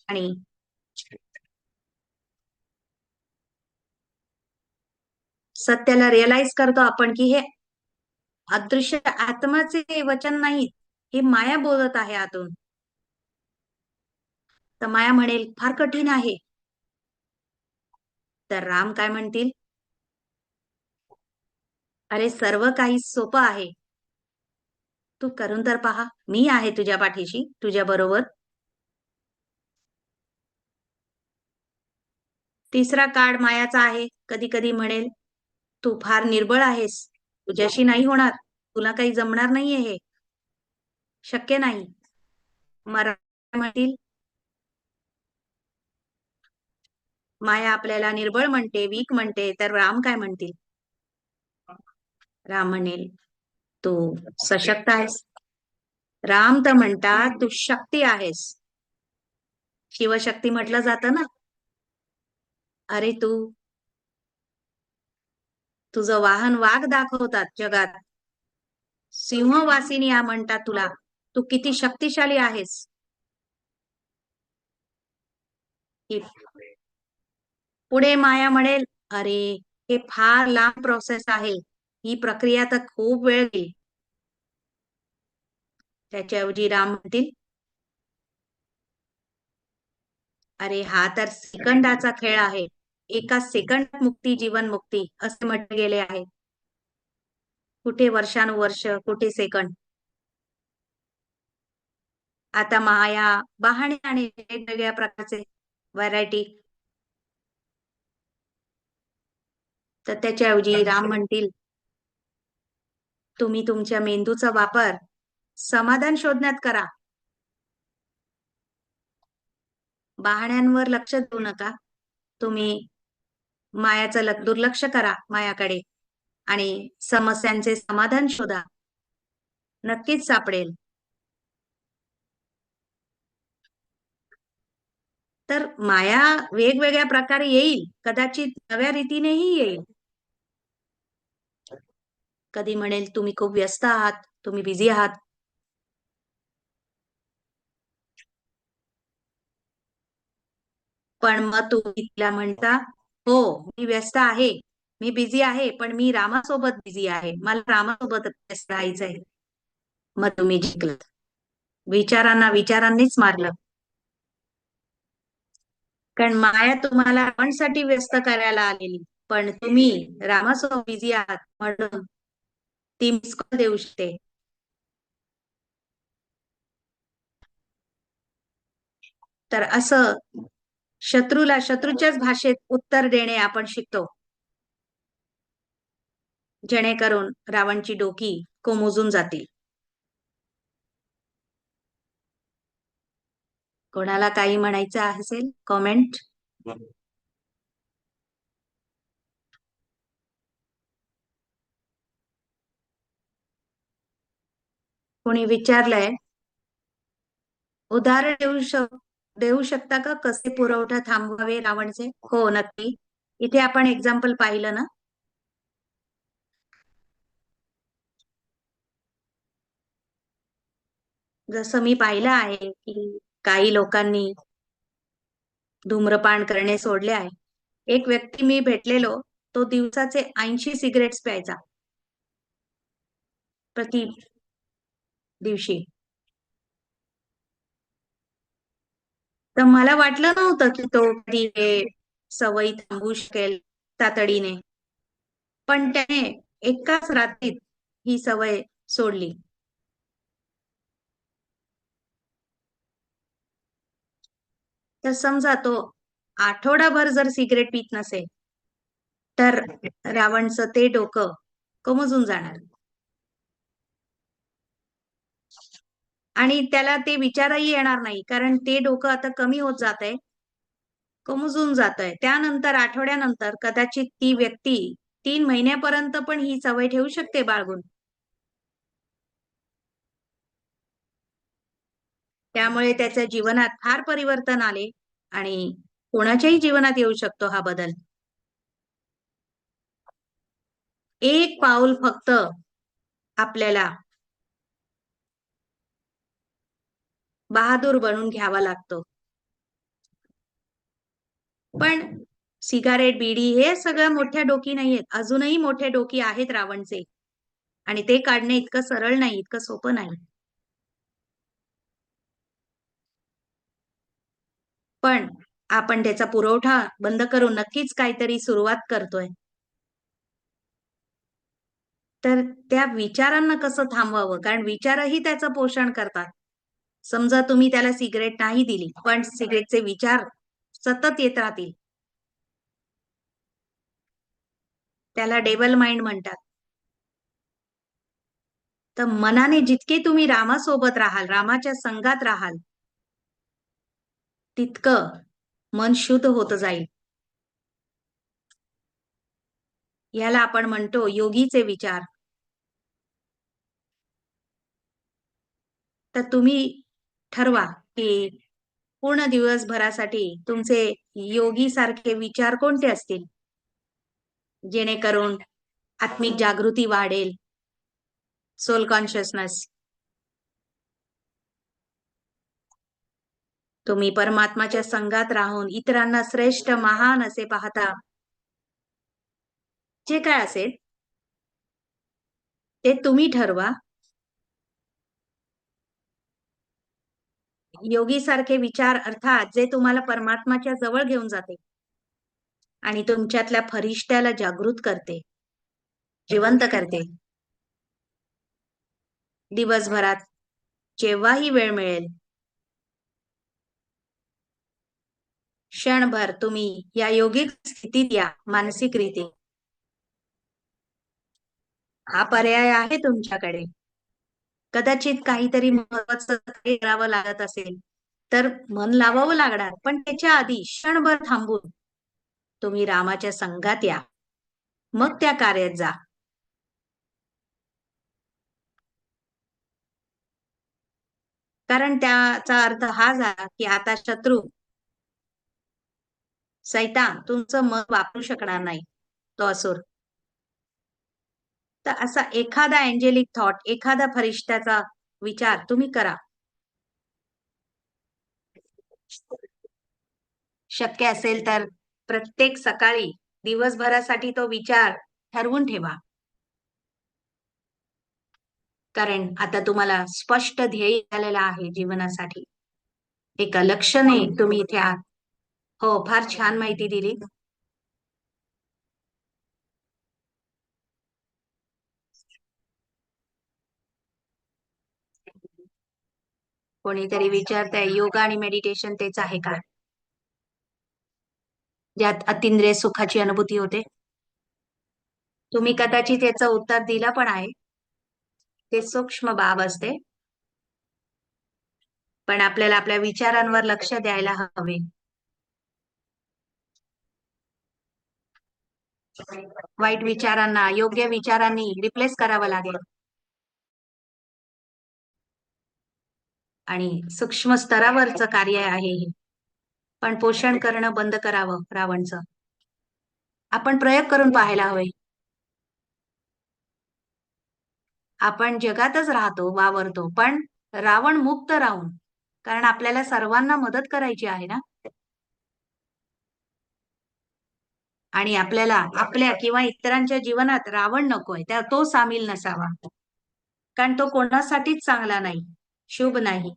आणि सत्याला रिअलाइज करतो आपण की हे अदृश्य आत्माचे वचन नाहीत, हे माया बोलत आहे आतून. तर माया म्हणेल फार कठीण आहे. तर राम काय म्हणतील, अरे सर्व काही सोपं आहे, तू करून तर पहा, मी आहे तुझ्या पाठीशी, तुझ्या बरोबर. तिसरा कार्ड मायाचा आहे, कधी कधी म्हणेल तू फार निर्बळ आहेस, तुझ्याशी नाही होणार, तुला काही जमणार नाहीये, हे शक्य नाही. मराठी म्हणतील, माया आपल्याला निर्बळ म्हणते, वीक म्हणते, तर राम काय म्हणतील. राम म्हणेल तू सशक्त आहेस. राम तर म्हणतात तू शक्ती आहेस. शिवशक्ती म्हटलं जातं ना. अरे तू, तुझं वाहन वाघ दाखवतात जगात, सिंहवासिनी या म्हणतात तुला, तू किती शक्तिशाली आहेस. ही पुढे माया म्हणेल अरे हे फार लांब प्रोसेस आहे, ही प्रक्रिया तर खूप वेळ घेईल. त्याच्याऐवजी राम म्हणतील अरे हा तर सेकंदाचा खेळ आहे, एका सेकंदात मुक्ती जीवन मुक्ती असे म्हटले गेले आहे. कुठे वर्षानुवर्ष, कुठे सेकंद. आता माया बहाणे आणि वेगवेगळ्या प्रकारचे व्हरायटी. तर त्याच्याऐवजी राम म्हणतील तुम्ही तुमच्या मेंदूचा वापर समाधान शोधण्यात करा, बहाण्यांवर लक्ष देऊ नका. तुम्ही मायाचं दुर्लक्ष करा मायाकडे आणि समस्यांचे समाधान शोधा, नक्कीच सापडेल. तर माया वेगवेगळ्या प्रकारे येईल, कदाचित नव्या रीतीनेही येईल. कधी म्हणेल तुम्ही खूप व्यस्त आहात, तुम्ही बिझी आहात. पण मग तुम्ही तिला म्हणता हो मी व्यस्त आहे, मी बिझी आहे, पण मी रामासोबत बिझी आहे, मला रामासोबत व्यस्त राहायचंय. मग तुम्ही जिंकलात. विचारांना विचारांनीच मारलं. कारण माया तुम्हाला रावणसाठी व्यस्त करायला आलेली, पण तुम्ही रामासोबत बिझी आहात म्हणून ती मिस कॉल देऊ शकते. तर असं शत्रूला शत्रूच्याच भाषेत उत्तर देणे आपण शिकतो, जेणेकरून रावणची डोकी कोमोजून जातील. कोणाला काही म्हणायचं असेल कॉमेंट. कोणी विचारलंय उदाहरण देऊ शकता का, कसे पुरवठा थांबवावे रावणचे. हो नक्की. इथे आपण एक्झाम्पल पाहिलं ना. जसं मी पाहिलं आहे की काही लोकांनी धूम्रपान करणे सोडले आहे. एक व्यक्ती मी भेटलेलो, तो दिवसाचे 80 सिगरेट्स प्यायचा प्रति दिवशी. तर मला वाटलं नव्हतं की तो कधी हे सवयी थांबवू शकेल तातडीने, पण त्याने एकाच रात्रीत ही सवय सोडली. तर समजा तो आठवडाभर जर सिगरेट पित नसेल, तर रावणचं ते डोकं कोमेजून जाणार. आणि त्याला ते विचारही येणार नाही, कारण ते डोकं आता कमी होत जातंय, कोमेजून जातंय. त्यानंतर आठवड्यानंतर कदाचित ती व्यक्ती 3 महिन्यापर्यंत पण ही सवय ठेवू शकते बाळगून. त्यामुळे त्याच्या जीवनात फार परिवर्तन आले आणि कोणाच्याही जीवनात येऊ शकतो हा बदल. एक पाऊल फक्त आपल्याला बहादूर बनून घ्यावा लागतो. पण सिगारेट, बीडी हे सगळं मोठ्या डोकी नाहीयेत. अजूनही मोठे डोकी आहेत रावणचे आणि ते काढणे इतकं सरळ नाही, इतकं सोपं नाही. पण आपण त्याचा पुरवठा बंद करून नक्कीच काहीतरी सुरुवात करतोय. तर त्या विचारांना कसं थांबवावं? कारण विचारही त्याचं पोषण करतात. समजा तुम्ही त्याला सिगारेट नाही दिली, पण सिगारेटचे विचार सतत येत राहतील. त्याला डेबल माइंड म्हणतात. तर मनाने जितके तुम्ही रामासोबत राहाल, रामाच्या संगात राहाल, तितकं मन शुद्ध होत जाईल. याला आपण म्हणतो योगीचे विचार. तर तुम्ही ठरवा की पूर्ण दिवसभरासाठी तुमचे योगी सारखे विचार कोणते असतील, जेणेकरून आत्मिक जागृती वाढेल, सोल कॉन्शियसनेस. तुम्ही परमात्माच्या संगात राहून इतरांना श्रेष्ठ महान असे पाहता. जे काय असेल ते तुम्ही ठरवा. योगी सारखे विचार अर्थात जे तुम्हाला परमात्माच्या जवळ घेऊन जाते आणि तुमच्यातल्या फरिश्त्याला जागृत करते, जिवंत करते. दिवसभरात जेव्हाही वेळ मिळेल, क्षणभर तुम्ही या योगिक स्थितीत या मानसिकरीती. हा पर्याय आहे तुमच्याकडे. कदाचित काहीतरी महत्वाचं काही करावं लागत असेल, तर मन लावावं लागणार. पण त्याच्या आधी क्षणभर थांबून तुम्ही रामाच्या संगात या. मग त्या कार्यात जा. कारण त्याचा अर्थ हा झाला, की आता शत्रू, सैतान तुमचं मन वापरू शकणार नाही. तो असुर. तर असा एखादा एंजेलिक थॉट, एखादा फरिश्त्याचा विचार तुम्ही करा. शक्य असेल तर प्रत्येक सकाळी दिवसभरासाठी तो विचार ठरवून ठेवा. कारण आता तुम्हाला स्पष्ट ध्येय आलेलं आहे जीवनासाठी. एका लक्षणे तुम्ही इथे आहात. हो, फार छान माहिती दिली. कोणीतरी विचारतंय योगा आणि मेडिटेशन तेच आहे का? ज्यात अतिंद्रिय सुखाची अनुभूती होते. तुम्ही कदाचित याचं उत्तर दिलं पण आहे. ते सूक्ष्म बाब असते. पण आपल्याला आपल्या विचारांवर लक्ष द्यायला हवे. वाईट विचारांना योग्य विचारांनी रिप्लेस करावं लागेल. आणि सूक्ष्म स्तरावरचं कार्य आहे हे. पण पोषण करणं बंद करावं रावणचं. आपण प्रयोग करून पाहायला हवे. आपण जगातच राहतो, वावरतो, पण रावण मुक्त राहून. कारण आपल्याला सर्वांना मदत करायची आहे ना. आणि आपल्याला आपल्या किंवा इतरांच्या जीवनात रावण नकोय, त्या तो सामील नसावा. कारण तो कोणासाठीच चांगला नाही, शुभ नाही.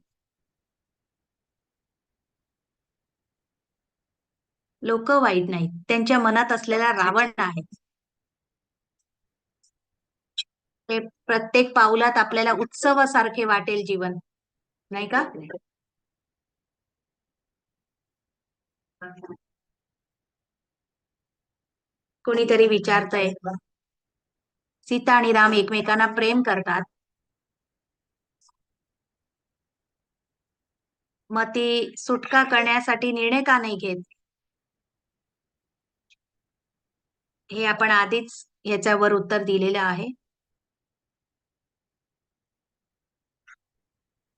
लोक वाईट नाहीत, त्यांच्या मनात असलेला रावण आहे. ते प्रत्येक पाऊलात आपल्याला उत्सवासारखे वाटेल जीवन, नाही का? कोणीतरी विचारतंय, सीता आणि राम एकमेकांना प्रेम करतात, मग ती सुटका करण्यासाठी निर्णय का नाही घेत? हे आपण आधीच ह्याच्यावर उत्तर दिलेलं आहे.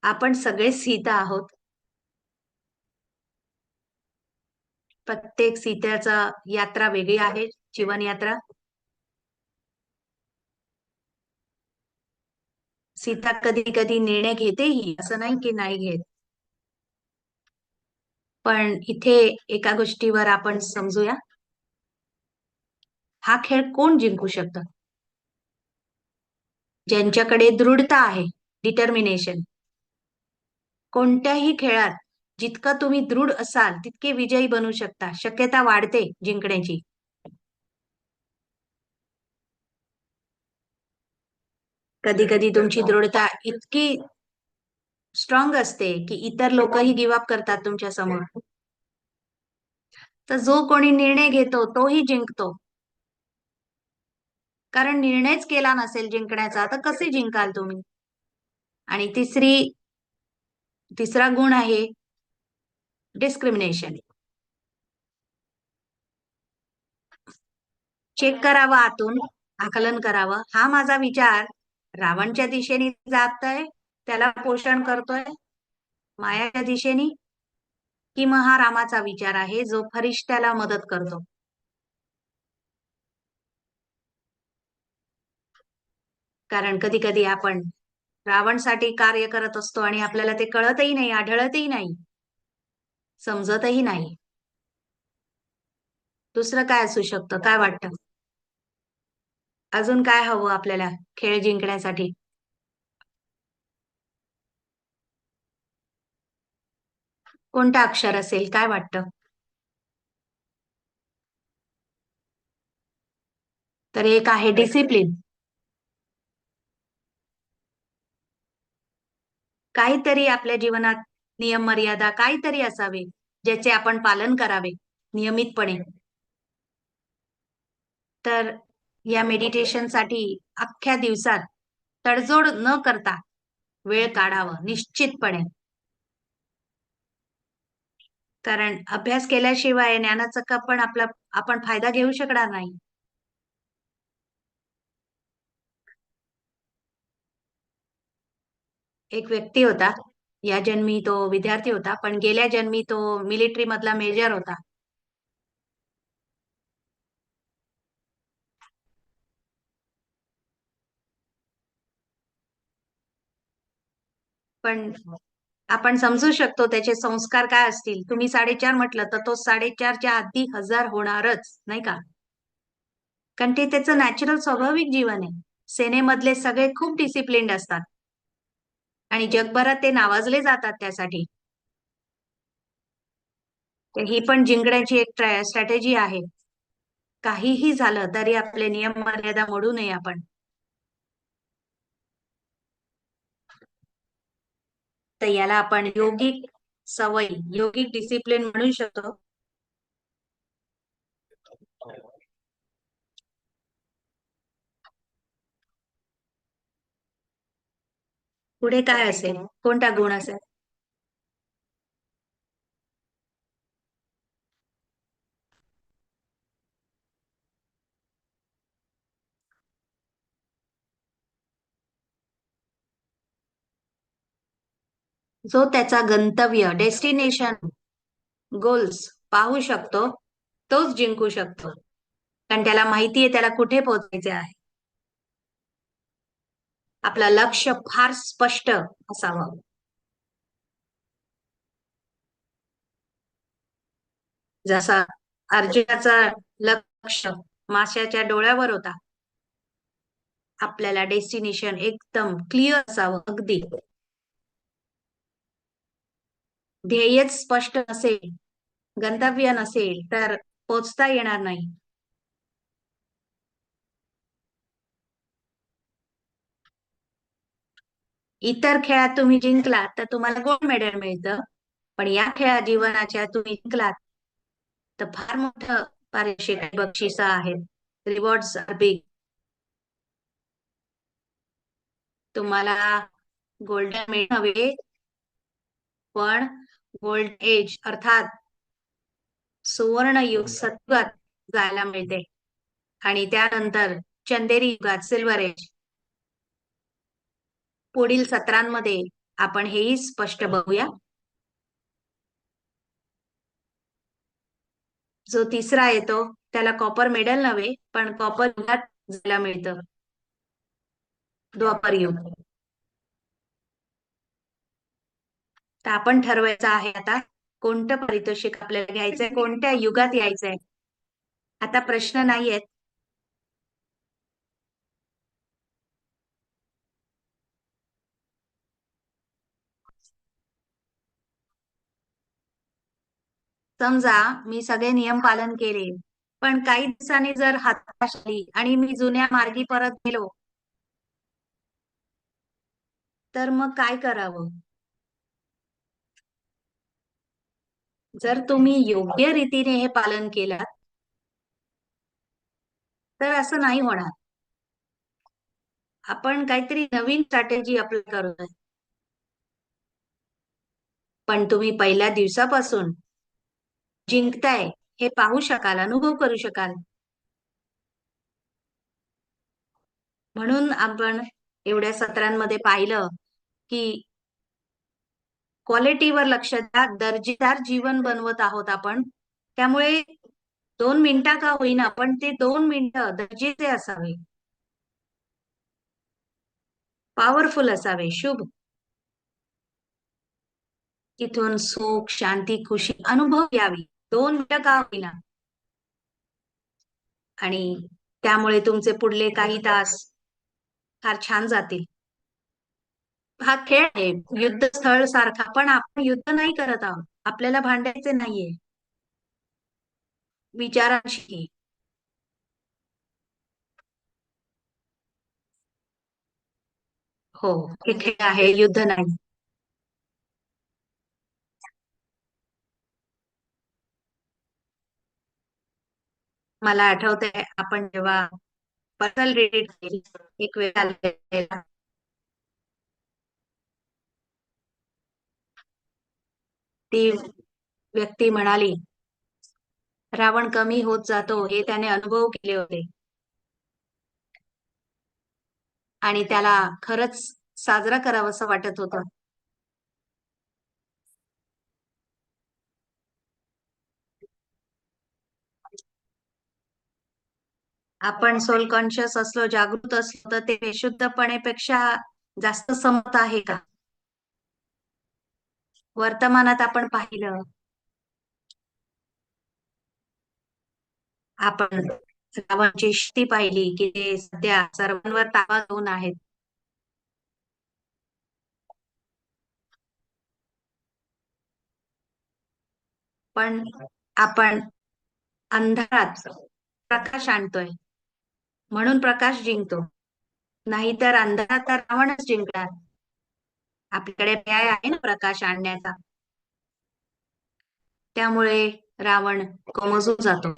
आपण सगळे सीता आहोत. प्रत्येक सीत्याचा यात्रा वेगळी आहे, जीवन यात्रा. सीता कधी कधी निर्णय घेतेही, असं नाही की नाही घेत. पण इथे एका गोष्टीवर आपण समजूया, हा खेळ कोण जिंकू शकतं? ज्यांच्याकडे दृढता आहे, डिटर्मिनेशन. कोणत्याही खेळात जितकं तुम्ही दृढ असाल तितके विजयी बनू शकता, शक्यता वाढते जिंकण्याची. कधी कधी तुमची दृढता इतकी स्ट्रॉंग असते की इतर लोकही गिव्ह अप करतात तुमच्या समोर. तर जो कोणी निर्णय घेतो तोही जिंकतो. कारण निर्णयच केला नसेल जिंकण्याचा तर कसे जिंकाल तुम्ही? आणि तिसरा गुण आहे डिस्क्रिमिनेशन. चेक करावं आतून, आकलन करावं, हा माझा विचार रावणच्या दिशेने जातोय, त्याला पोषण करतोय मायाच्या दिशेने, की मग हा रामाचा विचार आहे जो फरिश्त्याला मदत करतो. कारण कधी कधी आपण रावणसाठी कार्य करत असतो आणि आपल्याला ते कळतही नाही, आढळतही नाही, समजतही नाही. दुसरं काय असू शकतं, काय वाटतं? अजून काय हवं आपल्याला खेळ जिंकण्यासाठी? कोणतं अक्षर असेल, काय वाटतं? तर एक आहे डिसिप्लिन. काहीतरी आपल्या जीवनात नियम मर्यादा काहीतरी असावे, ज्याचे आपण पालन करावे नियमितपणे. तर या मेडिटेशनसाठी अख्ख्या दिवसात तडजोड न करता वेळ काढावं निश्चितपणे. कारण अभ्यास केल्याशिवाय ज्ञानाचा कप पण आपण फायदा घेऊ शकणार नाही. एक व्यक्ती होता, या जन्मी तो विद्यार्थी होता, पण गेल्या जन्मी तो मिलिटरी मधला मेजर होता. पण आपण समजू शकतो त्याचे संस्कार काय असतील. तुम्ही 4.5 म्हटलं तर तो 4.5च्या आधी 1000 होणारच, नाही का? कारण ते त्याचं नॅचरल स्वाभाविक जीवन आहे. सेनेमधले सगळे खूप डिसिप्लिन्ड असतात आणि जगभरात ते नावाजले जातात त्यासाठी. तर ही पण जिंकण्याची एक स्ट्रॅटेजी आहे. काहीही झालं तरी आपले नियम मर्यादा मोडू नये आपण. तर याला आपण योगिक सवय, योगिक डिसिप्लिन म्हणू शकतो. पुढे काय असेल, कोणता गुण असेल? जो त्याचा गंतव्य, डेस्टिनेशन, गोल्स पाहू शकतो, तोच जिंकू शकतो. कारण त्याला माहितीये त्याला कुठे पोहोचायचे आहे. आपलं लक्ष फार स्पष्ट असावं. जसा अर्जुनाचा लक्ष माशाच्या डोळ्यावर होता, आपल्याला डेस्टिनेशन एकदम क्लिअर असावं. अगदी ध्येयच स्पष्ट नसेल, गंतव्य नसेल तर पोचता येणार नाही. इतर खेळात तुम्ही जिंकलात तर तुम्हाला गोल्ड मेडल मिळतं, पण या खेळात जीवनाच्या तुम्ही जिंकलात तर फार मोठं पारितोषिक आहे, बक्षिसं आहेत. Rewards are big. तुम्हाला गोल्डन मेडल हवे, पण गोल्ड एज अर्थात सुवर्ण युग सत्युगात जायला मिळते आणि त्यानंतर चंदेरी युगात सिल्वर एज. पुढील सत्रांमध्ये आपण हेही स्पष्ट बघूया. जो तिसरा येतो त्याला कॉपर मेडल नव्हे, पण कॉपर युगात जायला मिळतं, द्वापर युग. तर आपण ठरवायचं आहे आता कोणतं पारितोषिक आपल्याला घ्यायचंय, कोणत्या युगात यायचंय. आता प्रश्न नाहीयेत. समजा मी सगळे नियम पालन केले, पण काही दिवसांनी जर हताश आली आणि मी जुन्या मार्गी परत गेलो, तर मग काय करावं? जर तुम्ही योग्य रीतीने हे पालन केलं, तर असं नाही होणार. आपण काहीतरी नवीन स्ट्रॅटेजी अप्लाय करतोय, पण तुम्ही पहिल्या दिवसापासून जिंकताय हे पाहू शकाल, अनुभव करू शकाल. म्हणून आपण एवढ्या सत्रांमध्ये पाहिलं की क्वालिटीवर लक्ष द्या, दर्जेदार जीवन बनवत आहोत आपण. त्यामुळे 2 मिनिटं का होईना, पण ते 2 मिनिटं दर्जेचे असावे, पॉवरफुल असावे, शुभ. तिथून सुख, शांती, खुशी अनुभव यावी, 2 मिनिटं का होईना. आणि त्यामुळे तुमचे पुढले काही तास फार छान जातील. हा खेळ आहे युद्धस्थळ सारखा, पण आपण युद्ध नाही करत आहोत. आपल्याला भांडायचे नाहीये विचारांशी. हो, हे खेळ आहे, युद्ध नाही. मला आठवतंय आपण जेव्हा पर्सनल रिट्रीट केली एक वेळ आलेला, ती व्यक्ती म्हणाली, रावण कमी होत जातो हे त्याने अनुभव केले होते आणि त्याला खरंच साजरा करावंसं वाटत होतं. आपण सोल कॉन्शियस असलो, जागृत असलो, तर ते बेशुद्धपणेपेक्षा जास्त संमत आहे का? वर्तमानात आपण पाहिलं, आपण रावणची शक्ती पाहिली की ते सध्या सर्वांवर ताबा घेऊन आहेत. पण आपण अंधारात प्रकाश आणतोय, म्हणून प्रकाश जिंकतो. नाहीतर अंधारात तर रावणच जिंकणार. आपल्याकडे पर्याय आहे ना प्रकाश आणण्याचा. त्यामुळे रावण कोमजून जातो.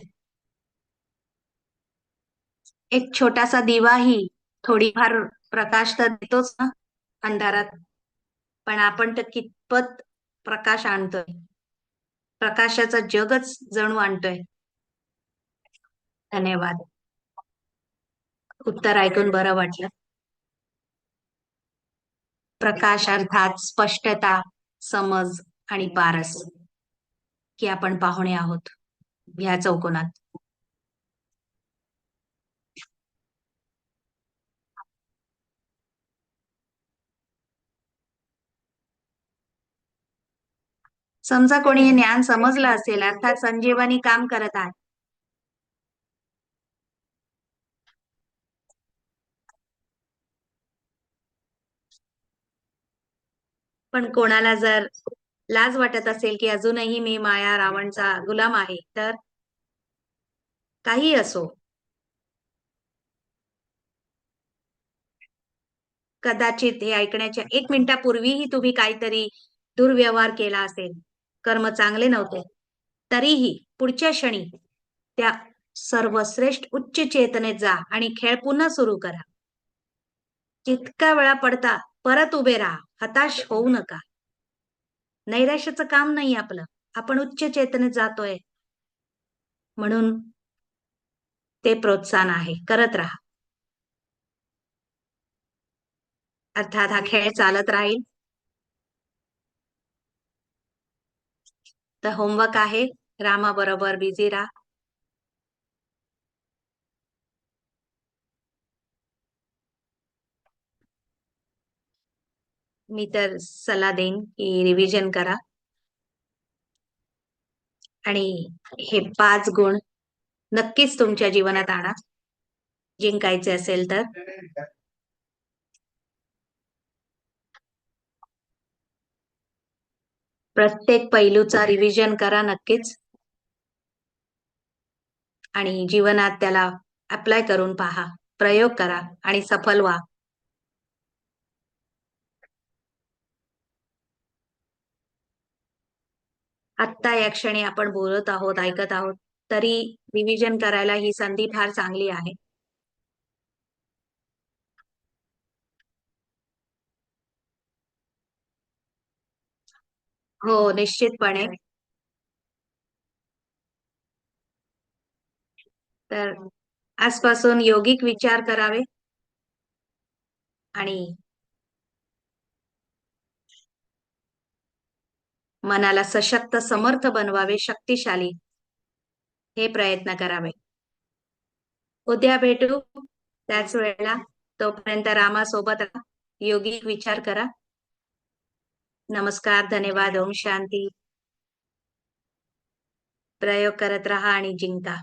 एक छोटासा दिवाही थोडीफार प्रकाश तर देतोच ना अंधारात. पण आपण तर कितपत प्रकाश आणतोय, प्रकाशाचं जगच जणू आणतोय. धन्यवाद. उत्तर ऐकून बरं वाटलं. प्रकाश अर्थात स्पष्टता, समज आणि पारस, की आपण पाहुणे आहोत ह्या चौकोनात. समजा कोणी हे ज्ञान समजलं असेल, अर्थात संजीवनी काम करत आहे, पण कोणाला जर लाज वाटत असेल की अजूनही मी माया रावणचा गुलाम आहे, तर काही असो, कदाचित हे ऐकण्याच्या 1 मिनिटापूर्वीही तुम्ही काहीतरी दुर्व्यवहार केला असेल, कर्म चांगले नव्हते, तरीही पुढच्या क्षणी त्या सर्वश्रेष्ठ उच्च चेतनेत जा आणि खेळ पुन्हा सुरू करा. जितका वेळा पडता परत उभे राहा. हताश होऊ नका. नैराश्याचं काम नाही आपलं. आपण उच्च चेतनेत जातोय म्हणून ते प्रोत्साहन आहे. करत राहा. अर्थात हा खेळ चालत राहील. तर होमवर्क आहे. रामाबरोबर बिझी राहा. मी तर सल्ला देईन की रिव्हिजन करा आणि हे 5 गुण नक्कीच तुमच्या जीवनात आणा. जिंकायचे असेल तर. प्रत्येक पैलूचा रिव्हिजन करा नक्कीच आणि जीवनात त्याला अप्लाय करून पहा. प्रयोग करा आणि सफल व्हा. आत्ता या क्षणी आपण बोलत आहोत, ऐकत आहोत, तरी रिव्हिजन करायला ही संधी फार चांगली आहे. हो, निश्चितपणे. तर आजपासून योगिक विचार करावे आणि मनाला सशक्त, समर्थ बनवावे, शक्तिशाली हे प्रयत्न करावे. उद्या भेटू त्याच वेळेला. तोपर्यंत रामासोबत राहा. योगिक विचार करा. नमस्कार, धन्यवाद, ओम शांती. प्रयोग करत राहा आणि जिंका.